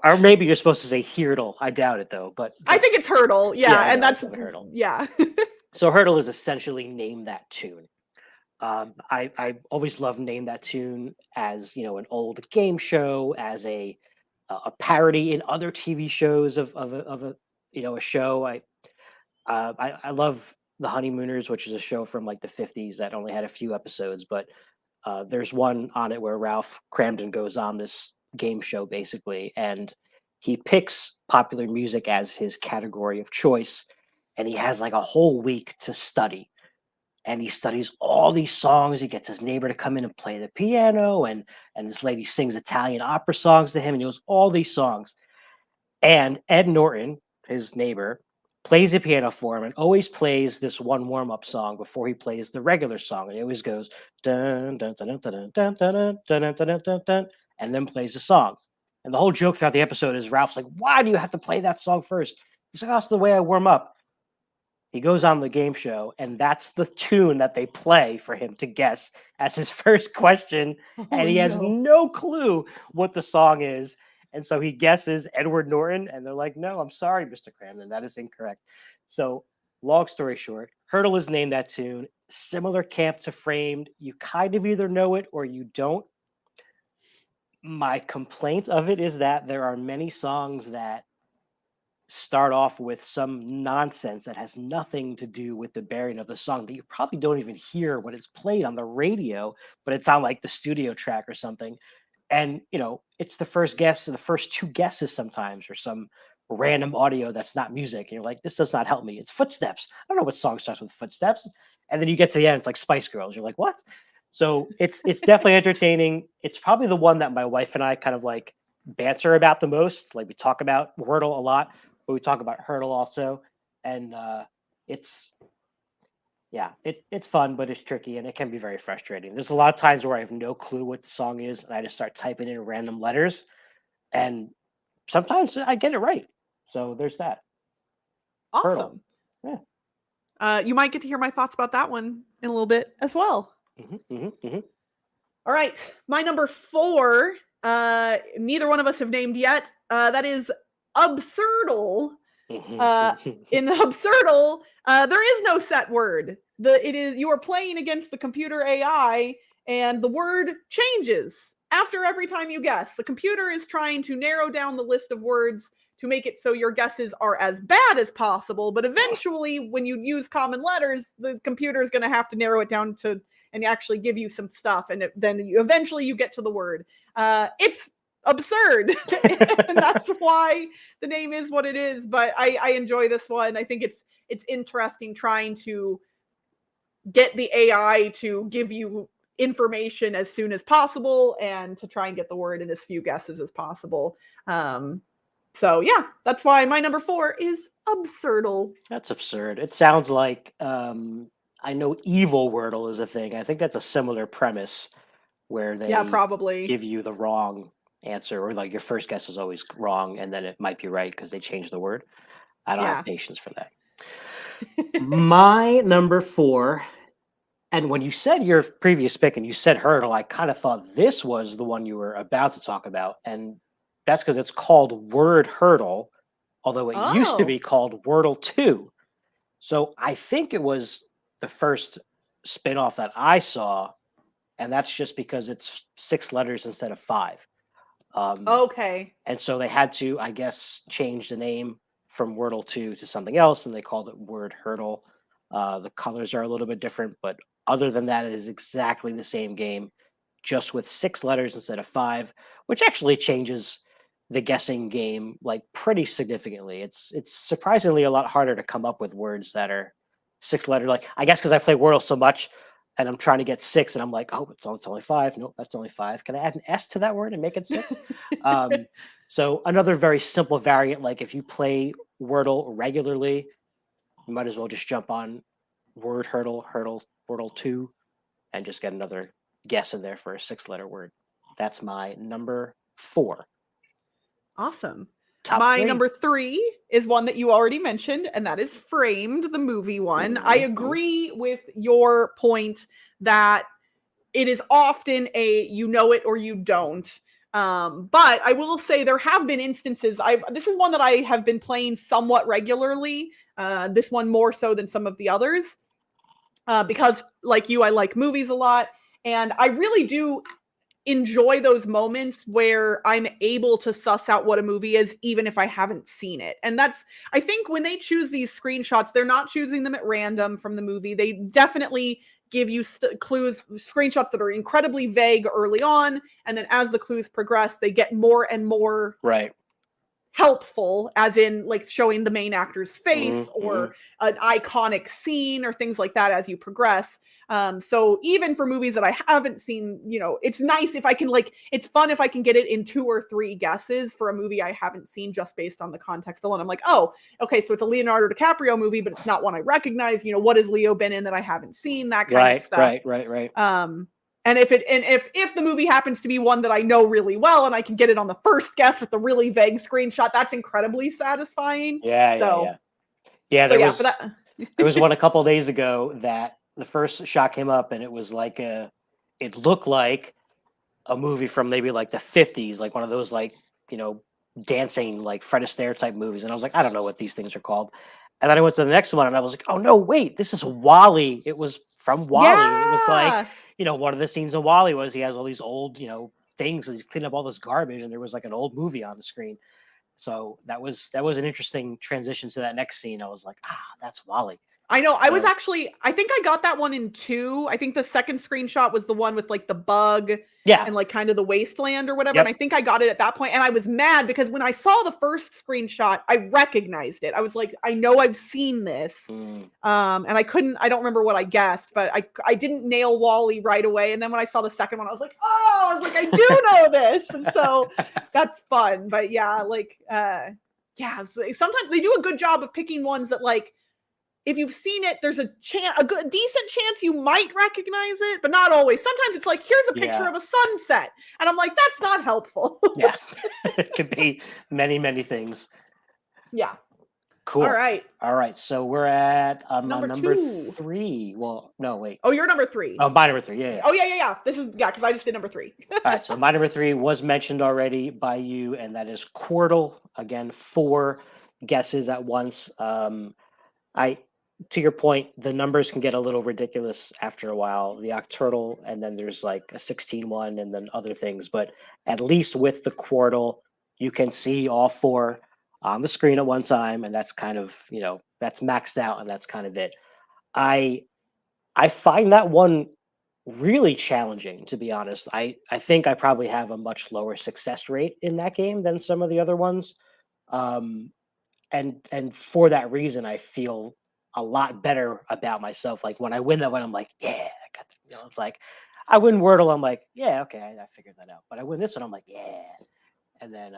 Or maybe you're supposed to say Heardle. I doubt it though. But I think it's hurdle. yeah, Yeah, I and know, I that's said Hurdle. yeah. So Hurdle is essentially Name That Tune. I always love Name That Tune as an old game show, as a parody in other TV shows of a show. I love The Honeymooners, which is a show from like the 50s that only had a few episodes, but there's one on it where Ralph Cramden goes on this game show basically, and he picks popular music as his category of choice, and he has like a whole week to study. And he studies all these songs. He gets his neighbor to come in and play the piano, and this lady sings Italian opera songs to him, and he knows all these songs. And Ed Norton, his neighbor, plays the piano for him and always plays this one warm-up song before he plays the regular song. And he always goes dun dun dun dun dun dun dun dun dun dun dun dun, and then plays the song. And the whole joke throughout the episode is Ralph's like, "Why do you have to play that song first?" He's like, "That's the way I warm up." He goes on the game show, and that's the tune that they play for him to guess as his first question. Oh, And he has no. no clue what the song is. And so he guesses Edward Norton, and they're like, "No, I'm sorry, Mr. Cramden, that is incorrect." So, long story short, Hurdle is named that tune. Similar camp to Framed. You kind of either know it or you don't. My complaint of it is that there are many songs that start off with some nonsense that has nothing to do with the bearing of the song that you probably don't even hear when it's played on the radio, but it's on like the studio track or something. And it's the first guess, the first two guesses sometimes, or some random audio that's not music. And you're like, this does not help me. It's footsteps. I don't know what song starts with footsteps. And then you get to the end, it's like Spice Girls. You're like, what? So it's definitely entertaining. It's probably the one that my wife and I kind of like banter about the most. Like we talk about Wordle a lot, but we talk about Hurdle also. And it's it's fun, but it's tricky and it can be very frustrating. There's a lot of times where I have no clue what the song is and I just start typing in random letters, and sometimes I get it right. So there's that. Hurdle. Awesome. Yeah. You might get to hear my thoughts about that one in a little bit as well. All right, my number 4. Neither one of us have named yet. That is Absurdle. In Absurdle, there is no set word. You are playing against the computer AI, and the word changes after every time you guess. The computer is trying to narrow down the list of words to make it so your guesses are as bad as possible. But eventually, when you use common letters, the computer is going to have to narrow it down to and actually give you some stuff, and then eventually you get to the word. It's absurd, and that's why the name is what it is. But I enjoy this one. I think it's interesting trying to get the AI to give you information as soon as possible and to try and get the word in as few guesses as possible. So yeah, that's why my number 4 is Absurdle. That's absurd. It sounds like I know Evil Wordle is a thing. I think that's a similar premise where they probably give you the wrong answer, or like your first guess is always wrong and then it might be right because they changed the word. I don't have patience for that. My number 4, and when you said your previous pick and you said Hurdle, I kind of thought this was the one you were about to talk about, and that's because it's called Word Hurdle, although it used to be called Wordle 2. So I think it was the first spin-off that I saw, and that's just because it's 6 letters instead of 5. Okay. And so they had to, I guess, change the name from Wordle 2 to something else, and they called it Word Hurdle. The colors are a little bit different, but other than that, it is exactly the same game, just with 6 letters instead of 5, which actually changes the guessing game like pretty significantly. It's surprisingly a lot harder to come up with words that are 6 letter. Like I guess because I play Wordle so much, and I'm trying to get 6, and I'm like, oh, it's only 5. Nope, that's only 5. Can I add an S to that word and make it 6? So another very simple variant, like if you play Wordle regularly, you might as well just jump on Word Hurdle, Wordle 2, and just get another guess in there for a 6-letter word. That's my number 4. Awesome. Top My 3. number 3 is one that you already mentioned, and that is Framed, the movie one. I agree with your point that it is often a you know it or you don't. But I will say there have been instances. This is one that I have been playing somewhat regularly. This one more so than some of the others, because like you, I like movies a lot, and I really do enjoy those moments where I'm able to suss out what a movie is, even if I haven't seen it. And that's, I think when they choose these screenshots, they're not choosing them at random from the movie. They definitely give you clues, screenshots that are incredibly vague early on. And then as the clues progress, they get more and more Right. helpful, as in like showing the main actor's face Mm-hmm. or an iconic scene or things like that as you progress. So even for movies that I haven't seen, it's nice if I can, like, it's fun if I can get it in 2 or 3 guesses for a movie I haven't seen just based on the context alone. I'm like, oh, okay, so it's a Leonardo DiCaprio movie, but it's not one I recognize. What has Leo been in that I haven't seen? That kind of stuff. Right. And if the movie happens to be one that I know really well and I can get it on the first guess with the really vague screenshot, that's incredibly satisfying. Yeah. So yeah, for that. There was one a couple days ago that the first shot came up and it was like it looked like a movie from maybe like the 50s, like one of those like, dancing like Fred Astaire type movies. And I was like, I don't know what these things are called. And then I went to the next one and I was like, oh no, wait, this is Wall-E. It was from Wall-E. And it was like, one of the scenes in Wall-E was he has all these old, things, and he's cleaning up all this garbage, and there was like an old movie on the screen. So that was an interesting transition to that next scene. I was like, that's Wall-E. I know. I was actually, I think I got that one in 2. I think the second screenshot was the one with like the bug and like kind of the wasteland or whatever. Yep. And I think I got it at that point. And I was mad because when I saw the first screenshot, I recognized it. I was like, I know I've seen this. And I don't remember what I guessed, but I didn't nail Wall-E right away. And then when I saw the second one, I was like, I do know this. And so that's fun. But yeah, like, sometimes they do a good job of picking ones that, like, if you've seen it, there's a decent chance you might recognize it, but not always. Sometimes it's like, here's a picture of a sunset. And I'm like, that's not helpful. Yeah. It could be many, many things. Yeah. Cool. All right. So we're at number 2. 3. Well, no, wait. Oh, you're number 3. Oh, my number 3. Yeah. Oh, yeah. This is, because I just did number 3. All right. So my number 3 was mentioned already by you, and that is Quirtle. Again, 4 guesses at once. To your point, the numbers can get a little ridiculous after a while. The Octurtle, and then there's like a 16 one, and then other things. But at least with the Quirtle, you can see all 4 on the screen at one time, and that's kind of, that's maxed out, and that's kind of it. I find that one really challenging, to be honest. I think I probably have a much lower success rate in that game than some of the other ones. And for that reason, I feel a lot better about myself. Like when I win that one, I'm like, yeah, I got the, it's like I win Wordle, I'm like, yeah, okay, I figured that out. But I win this one, I'm like, yeah. And then,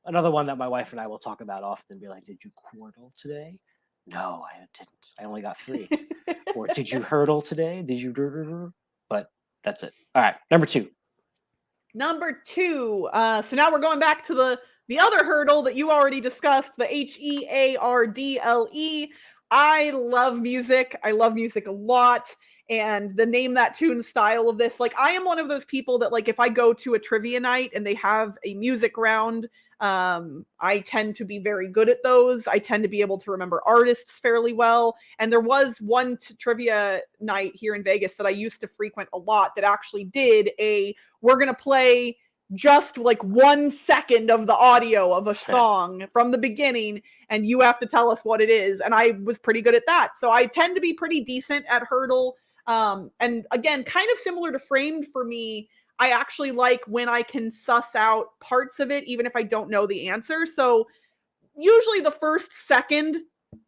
another one that my wife and I will talk about often, be like, did you Quirtle today? No, I didn't. I only got 3. Or did you hurdle today? Did you? But that's it. All right, number 2. Number 2. So now we're going back to the other hurdle that you already discussed, the HEARDLE. I love music. I love music a lot. And the name that tune style of this, like, I am one of those people that, like, if I go to a trivia night and they have a music round, I tend to be very good at those. I tend to be able to remember artists fairly well. And there was one trivia night here in Vegas that I used to frequent a lot that actually did we're going to play just like 1 second of the audio of a song from the beginning, and you have to tell us what it is. And I was pretty good at that. So I tend to be pretty decent at hurdle. And again, kind of similar to Framed for me, I actually like when I can suss out parts of it, even if I don't know the answer. So usually the first second,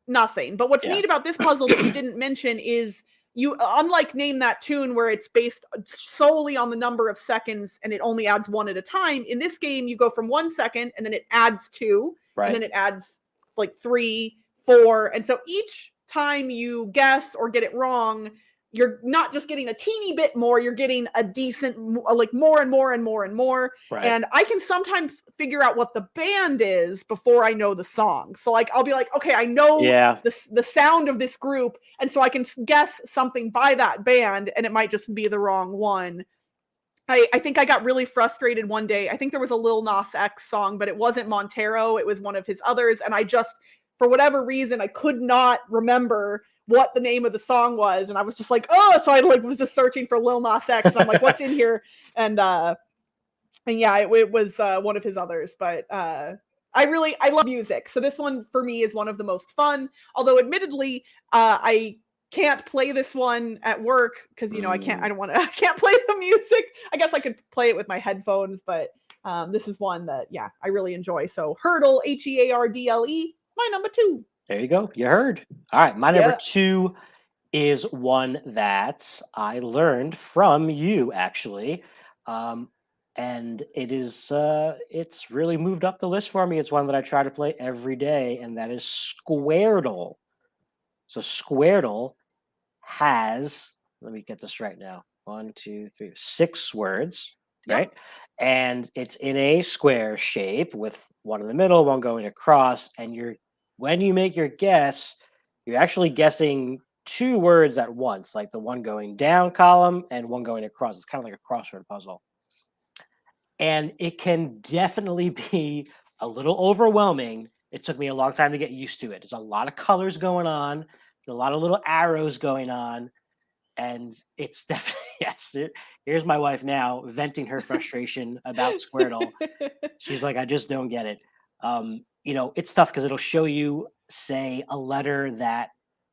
nothing. But what's neat about this puzzle that you didn't mention is you, unlike Name That Tune, where it's based solely on the number of seconds and it only adds 1 at a time, in this game, you go from 1 second and then it adds 2, and then it adds like 3, 4. And so each time you guess or get it wrong, you're not just getting a teeny bit more, you're getting a decent, like more and more and more and more. Right. And I can sometimes figure out what the band is before I know the song. So like, I'll be like, okay, I know the sound of this group. And so I can guess something by that band, and it might just be the wrong one. I think I got really frustrated one day. I think there was a Lil Nas X song, but it wasn't Montero. It was one of his others. And I just, for whatever reason, I could not remember what the name of the song was. And I was just like, oh, so I like was just searching for Lil Nas X. And I'm like, what's in here? And yeah, it was one of his others. But I love music. So this one for me is one of the most fun. Although admittedly, I can't play this one at work because I can't play the music. I guess I could play it with my headphones, but this is one that I really enjoy. So Hurdle, Heardle, my number 2. There you go. You heard. All right, my number 2 is one that I learned from you actually, and it is it's really moved up the list for me. It's one that I try to play every day, and that is Squirtle. So Squirtle has, let me get this right now, 1, 2, 3, 6 words, right? And it's in a square shape with one in the middle, one going across. And when you make your guess, you're actually guessing 2 words at once, like the one going down column and one going across. It's kind of like a crossword puzzle. And it can definitely be a little overwhelming. It took me a long time to get used to it. There's a lot of colors going on, a lot of little arrows going on, and it's definitely here's my wife now venting her frustration about Squirtle. She's like, I just don't get it. It's tough because it'll show you, say, a letter that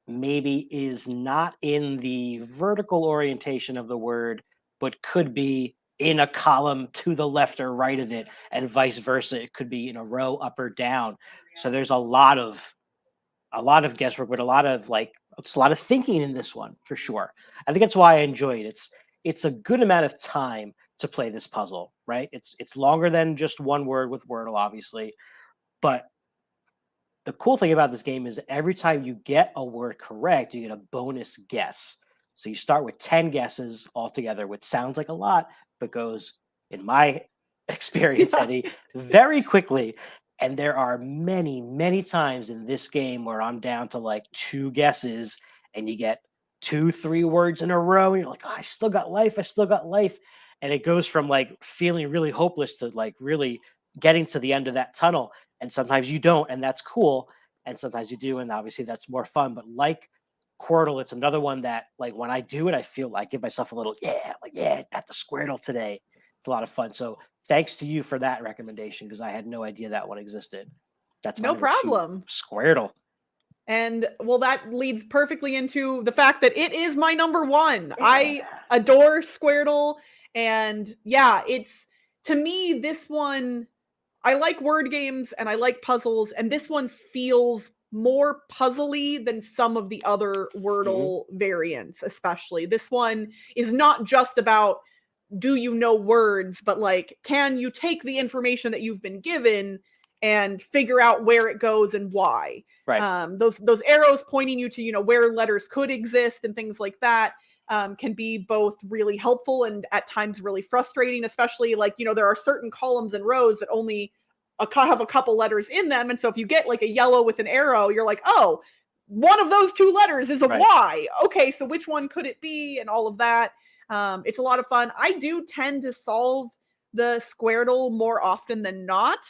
maybe is not in the vertical orientation of the word, but could be in a column to the left or right of it, and vice versa. It could be in a row up or down. So there's a lot of guesswork, but it's a lot of thinking in this one for sure. I think that's why I enjoy it. It's a good amount of time to play this puzzle, right? It's longer than just one word with Wordle, obviously. But the cool thing about this game is every time you get a word correct, you get a bonus guess. So you start with 10 guesses altogether, which sounds like a lot, but goes, in my experience, Eddie, very quickly. And there are many, many times in this game where I'm down to like 2 guesses and you get 2, 3 words in a row. And you're like, oh, I still got life. And it goes from like feeling really hopeless to like really getting to the end of that tunnel. And sometimes you don't, and that's cool. And sometimes you do. And obviously that's more fun. But like Quirtle, it's another one that like when I do it, I feel like give myself a little, I got the Squirtle today. It's a lot of fun. So thanks to you for that recommendation, because I had no idea that one existed. That's no problem. Squirtle. And well, that leads perfectly into the fact that it is my number 1. I adore Squirtle. And it's, to me, this one, I like word games and I like puzzles. And this one feels more puzzly than some of the other Wordle variants, especially. This one is not just about, do you know words, but like, can you take the information that you've been given and figure out where it goes and why? Right. Those arrows pointing you to, where letters could exist and things like that can be both really helpful and at times really frustrating, especially like, there are certain columns and rows that only have a couple letters in them. And so if you get like a yellow with an arrow, you're like, oh, one of those 2 letters is a Y. Okay, so which one could it be? And all of that. It's a lot of fun. I do tend to solve the Squirtle more often than not.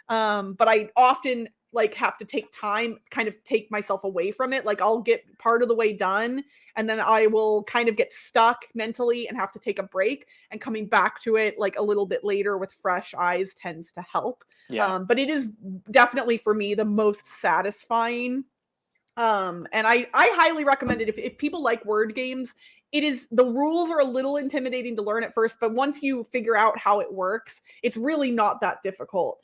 But I often like have to take time, kind of take myself away from it. Like I'll get part of the way done and then I will kind of get stuck mentally and have to take a break, and coming back to it like a little bit later with fresh eyes tends to help. But it is definitely for me the most satisfying. And I highly recommend it if people like word games. The rules are a little intimidating to learn at first, but once you figure out how it works, it's really not that difficult.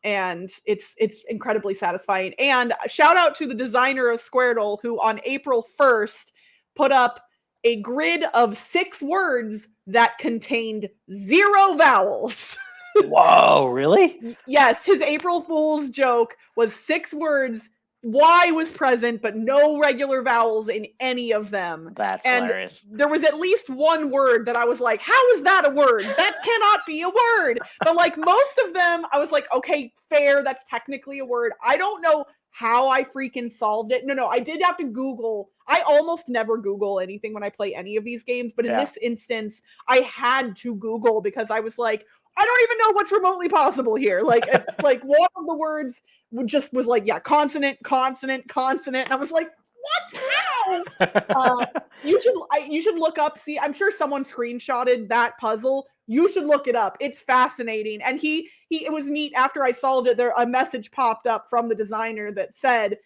And it's incredibly satisfying. And shout out to the designer of Squirtle, who on April 1st put up a grid of 6 words that contained 0 vowels. Whoa, really? Yes, his April Fool's joke was 6 words Y was present, but no regular vowels in any of them. That's and hilarious. there was at least one word that I was like, how is that a word? That cannot be a word. But like most of them, I was like, okay, fair, that's technically a word. I don't know how I freaking solved it. No, I did have to Google. I almost never Google anything when I play any of these games, but in Yeah. this instance, I had to Google because I was like, I don't even know what's remotely possible here. Like one of the words just was like, yeah, consonant, consonant, consonant. And I was like, what? How? You should look up. See, I'm sure someone screenshotted that puzzle. You should look it up. It's fascinating. And it was neat. After I solved it, a message popped up from the designer that said,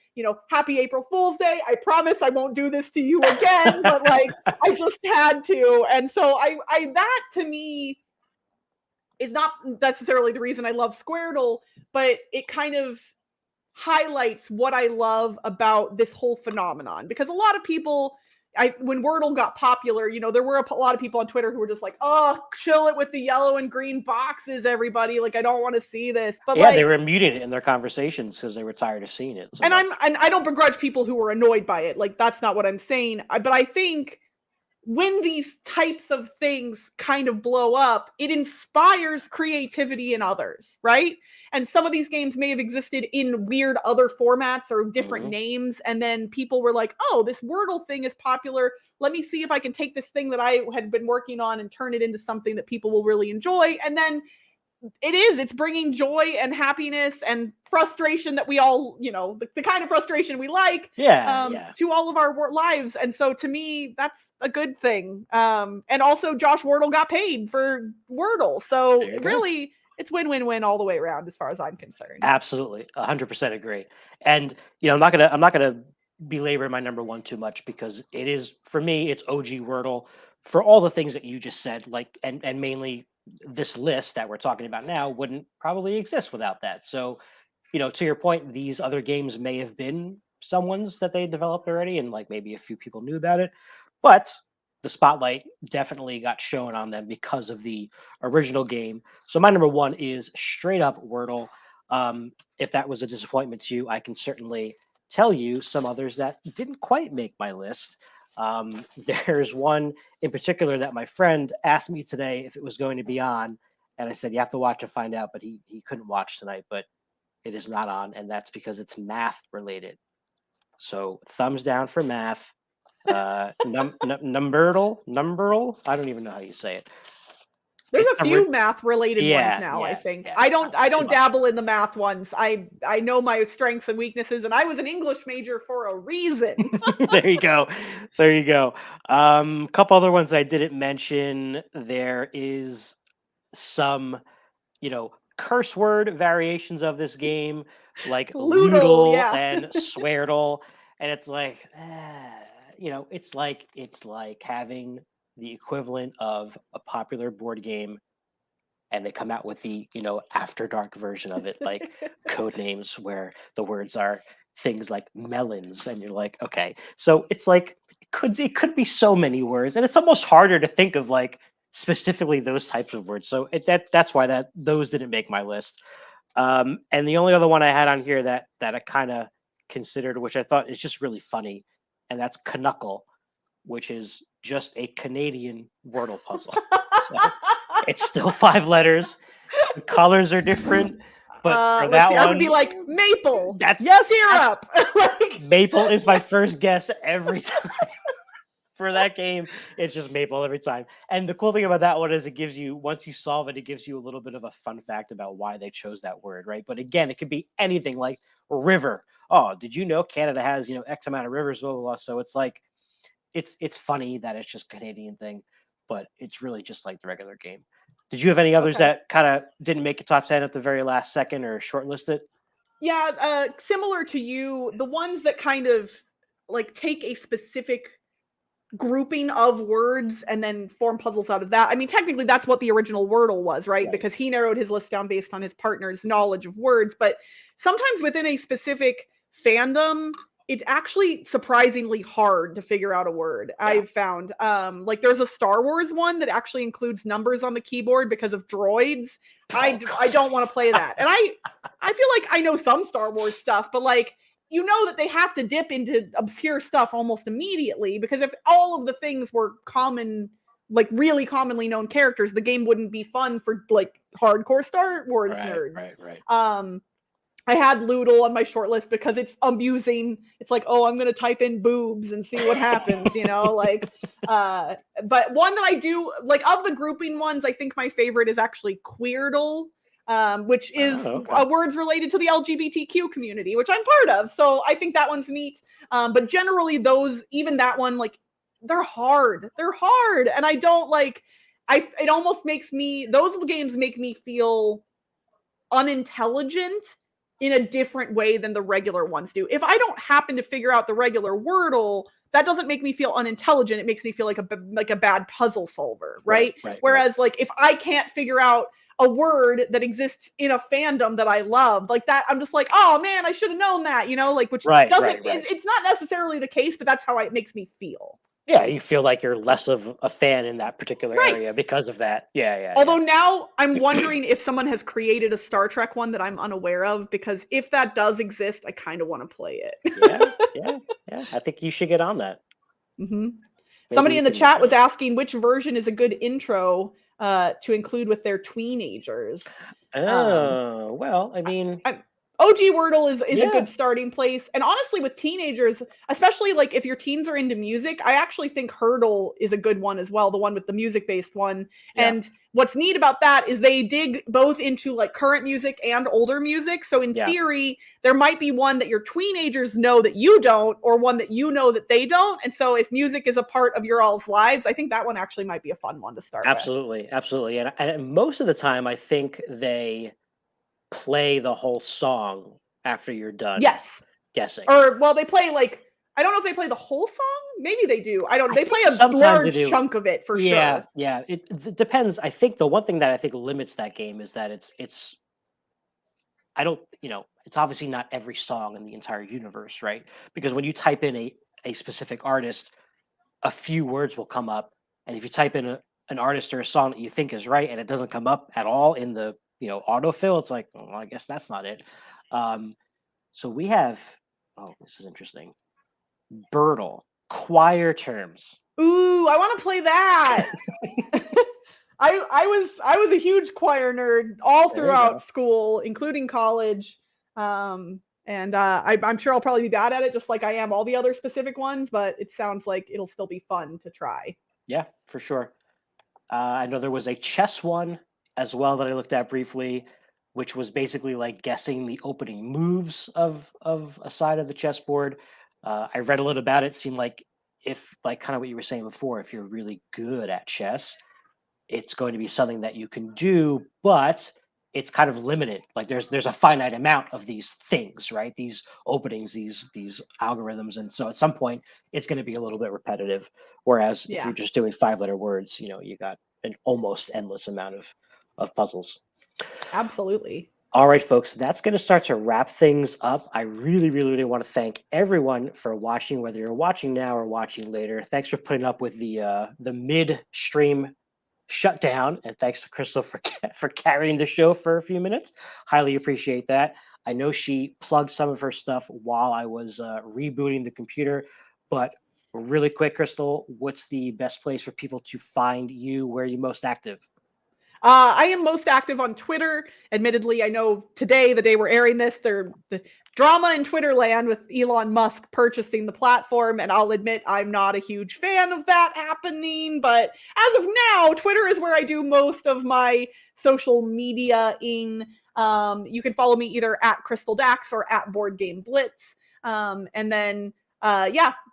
happy April Fool's Day. I promise I won't do this to you again. But like, I just had to. And so that to me is not necessarily the reason I love Squirtle, but it kind of highlights what I love about this whole phenomenon. Because a lot of people, when Wordle got popular, there were a lot of people on Twitter who were just like, oh, chill it with the yellow and green boxes, everybody. Like, I don't want to see this. But yeah, like, they were muting it in their conversations because they were tired of seeing it. So and I don't begrudge people who were annoyed by it. Like, that's not what I'm saying. But I think when these types of things kind of blow up, it inspires creativity in others, right? And some of these games may have existed in weird other formats or different names. And then people were like, oh, this Wordle thing is popular. Let me see if I can take this thing that I had been working on and turn it into something that people will really enjoy. And then it's bringing joy and happiness and frustration that we all, the kind of frustration we like to all of our lives. And so to me, that's a good thing. And also Josh Wardle got paid for Wordle. So really it's win-win-win all the way around as far as I'm concerned. Absolutely. 100% agree. And, I'm not going to belabor my number one too much because it is, for me, it's OG Wordle for all the things that you just said, like, and mainly this list that we're talking about now wouldn't probably exist without that. So, to your point, these other games may have been someone's that they developed already, and like maybe a few people knew about it, but the spotlight definitely got shown on them because of the original game. So my number one is straight up Wordle. If that was a disappointment to you, I can certainly tell you some others that didn't quite make my list. There's one in particular that my friend asked me today if it was going to be on, and I said you have to watch and find out, but he couldn't watch tonight, but it is not on, and that's because it's math related. So thumbs down for math. Numberl. I don't even know how you say it. There's a few math related ones now, I think. I don't dabble in the math ones. I know my strengths and weaknesses, and I was an English major for a reason. There you go. A couple other ones I didn't mention. There is some, curse word variations of this game, like Loodle and Sweardle, and it's like, it's like having the equivalent of a popular board game and they come out with the after dark version of it, like code names where the words are things like melons, and you're like, okay, so it's like it could be so many words, and it's almost harder to think of like specifically those types of words. So that's why those didn't make my list. And the only other one I had on here that I kind of considered, which I thought is just really funny, and that's Knuckle, which is just a Canadian Wordle puzzle. So it's still 5 letters. The colors are different, but for that one, I would be like maple. Syrup. Maple is my first guess every time. For that game, it's just maple every time. And the cool thing about that one is it gives you, once you solve it, it gives you a little bit of a fun fact about why they chose that word, right? But again, it could be anything like river. Oh, did you know Canada has, X amount of rivers, blah, blah, blah. So it's like, it's funny that it's just a Canadian thing, but it's really just like the regular game. Did you have any others that kind of didn't make a top 10 at the very last second or shortlisted? Yeah, similar to you, the ones that kind of like take a specific grouping of words and then form puzzles out of that. I mean, technically that's what the original Wordle was, right? Because he narrowed his list down based on his partner's knowledge of words. But sometimes within a specific fandom, it's actually surprisingly hard to figure out a word. I've found like there's a Star Wars one that actually includes numbers on the keyboard because of droids. I don't want to play that. And I feel like I know some Star Wars stuff, but like you know that they have to dip into obscure stuff almost immediately, because if all of the things were common, like really commonly known characters, the game wouldn't be fun for like hardcore Star Wars nerds. Right. I had Loodle on my short list because it's amusing. It's like, oh, I'm gonna type in boobs and see what happens, you know, like. But one that I do like of the grouping ones, I think my favorite is actually Queerdle, which is words related to the LGBTQ community, which I'm part of. So I think that one's neat. But generally, those, even that one, like, they're hard. They're hard, and I don't like. It almost makes me. Those games make me feel unintelligent in a different way than the regular ones do. If I don't happen to figure out the regular Wordle, that doesn't make me feel unintelligent. It makes me feel like a bad puzzle solver, right? Whereas like if I can't figure out a word that exists in a fandom that I love, like that, I'm just like, oh man, I should have known that, you know, like, which doesn't, it's not necessarily the case, but that's how it makes me feel. Yeah, you feel like you're less of a fan in that particular area because of that. Yeah. Although now I'm wondering if someone has created a Star Trek one that I'm unaware of, because if that does exist, I kind of want to play it. Yeah. I think you should get on that. Mm-hmm. Somebody in the chat was asking which version is a good intro to include with their tweenagers. Oh, well, I mean, OG Wordle is a good starting place. And honestly, with teenagers, especially like if your teens are into music, I actually think Hurdle is a good one as well, the one with the music-based one. Yeah. And what's neat about that is they dig both into like current music and older music. So in theory, there might be one that your teenagers know that you don't, or one that you know that they don't. And so if music is a part of your all's lives, I think that one actually might be a fun one to start with. Absolutely. And most of the time, I think they play the whole song after you're done guessing. Or, well, they play like, I don't know if they play the whole song. Maybe they do. They play a large chunk of it for sure. Yeah. It depends. I think the one thing that I think limits that game is that it's obviously not every song in the entire universe, right? Because when you type in a specific artist, a few words will come up. And if you type in an artist or a song that you think is right and it doesn't come up at all in the autofill, it's like, well, I guess that's not it. So we have, this is interesting. Birdle, choir terms. Ooh, I want to play that. I was a huge choir nerd all throughout school, including college. And I'm sure I'll probably be bad at it, just like I am all the other specific ones, but it sounds like it'll still be fun to try. Yeah, for sure. I know there was a chess one as well that I looked at briefly, which was basically like guessing the opening moves of a side of the chessboard. I read a little about it. Seemed like, if like kind of what you were saying before, if you're really good at chess, it's going to be something that you can do, but it's kind of limited. Like there's a finite amount of these things, right? These openings, these algorithms, and so at some point it's going to be a little bit repetitive. Whereas if you're just doing 5-letter words, you got an almost endless amount of puzzles. Absolutely. All right, folks, that's going to start to wrap things up. I really, really, really want to thank everyone for watching, whether you're watching now or watching later. Thanks for putting up with the mid-stream shutdown, and thanks to Crystal for carrying the show for a few minutes. Highly appreciate that. I know she plugged some of her stuff while I was rebooting the computer, but really quick, Crystal, what's the best place for people to find you? Where are you most active? I am most active on Twitter. Admittedly, I know today, the day we're airing this, the drama in Twitter land with Elon Musk purchasing the platform, and I'll admit I'm not a huge fan of that happening, but as of now, Twitter is where I do most of my social media-ing. You can follow me either at Crystal Dax or at Board Game Blitz. And then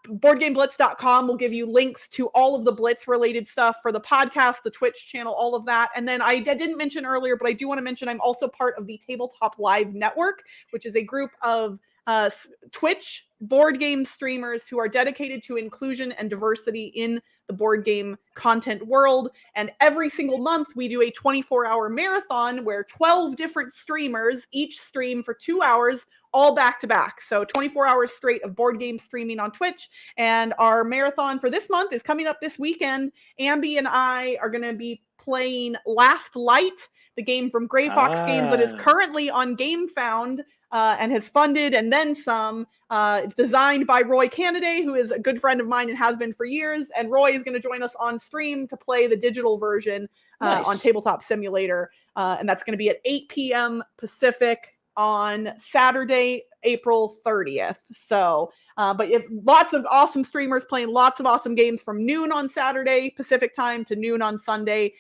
boardgameblitz.com will give you links to all of the Blitz related stuff for the podcast, the Twitch channel, all of that. And then I didn't mention earlier, but I do want to mention I'm also part of the Tabletop Live Network, which is a group of Twitch board game streamers who are dedicated to inclusion and diversity in the board game content world. And every single month we do a 24-hour marathon where 12 different streamers each stream for 2 hours, all back to back. So 24 hours straight of board game streaming on Twitch. And our marathon for this month is coming up this weekend. Ambi and I are going to be playing Last Light, the game from Gray Fox Games that is currently on GameFound. and has funded and then some. It's designed by Roy Cannaday, who is a good friend of mine and has been for years. And Roy is going to join us on stream to play the digital version on Tabletop Simulator. And that's going to be at 8 p.m. Pacific on Saturday, April 30th. So, but lots of awesome streamers playing lots of awesome games from noon on Saturday Pacific time to noon on Sunday.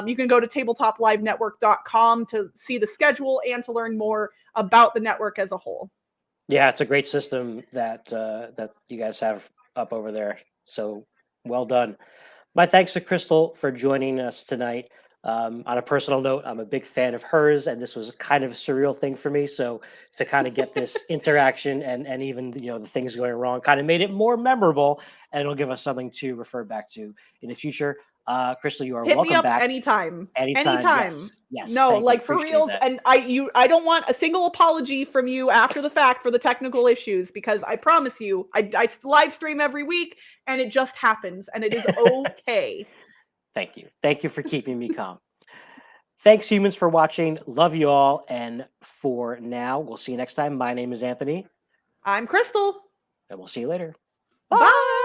You can go to tabletoplivenetwork.com to see the schedule and to learn more about the network as a whole. Yeah, it's a great system that that you guys have up over there. So well done. My thanks to Crystal for joining us tonight. On a personal note, I'm a big fan of hers, and this was kind of a surreal thing for me. So to kind of get this interaction and even the things going wrong kind of made it more memorable, and it'll give us something to refer back to in the future. Crystal, you are Hit welcome me up back anytime. anytime. Yes, No, thank you. like for Appreciate reals. that. And I don't want a single apology from you after the fact for the technical issues, because I promise you, I live stream every week and it just happens and it is okay. Thank you. Thank you for keeping me calm. Thanks, humans, for watching. Love you all. And for now, we'll see you next time. My name is Anthony. I'm Crystal. And we'll see you later. Bye.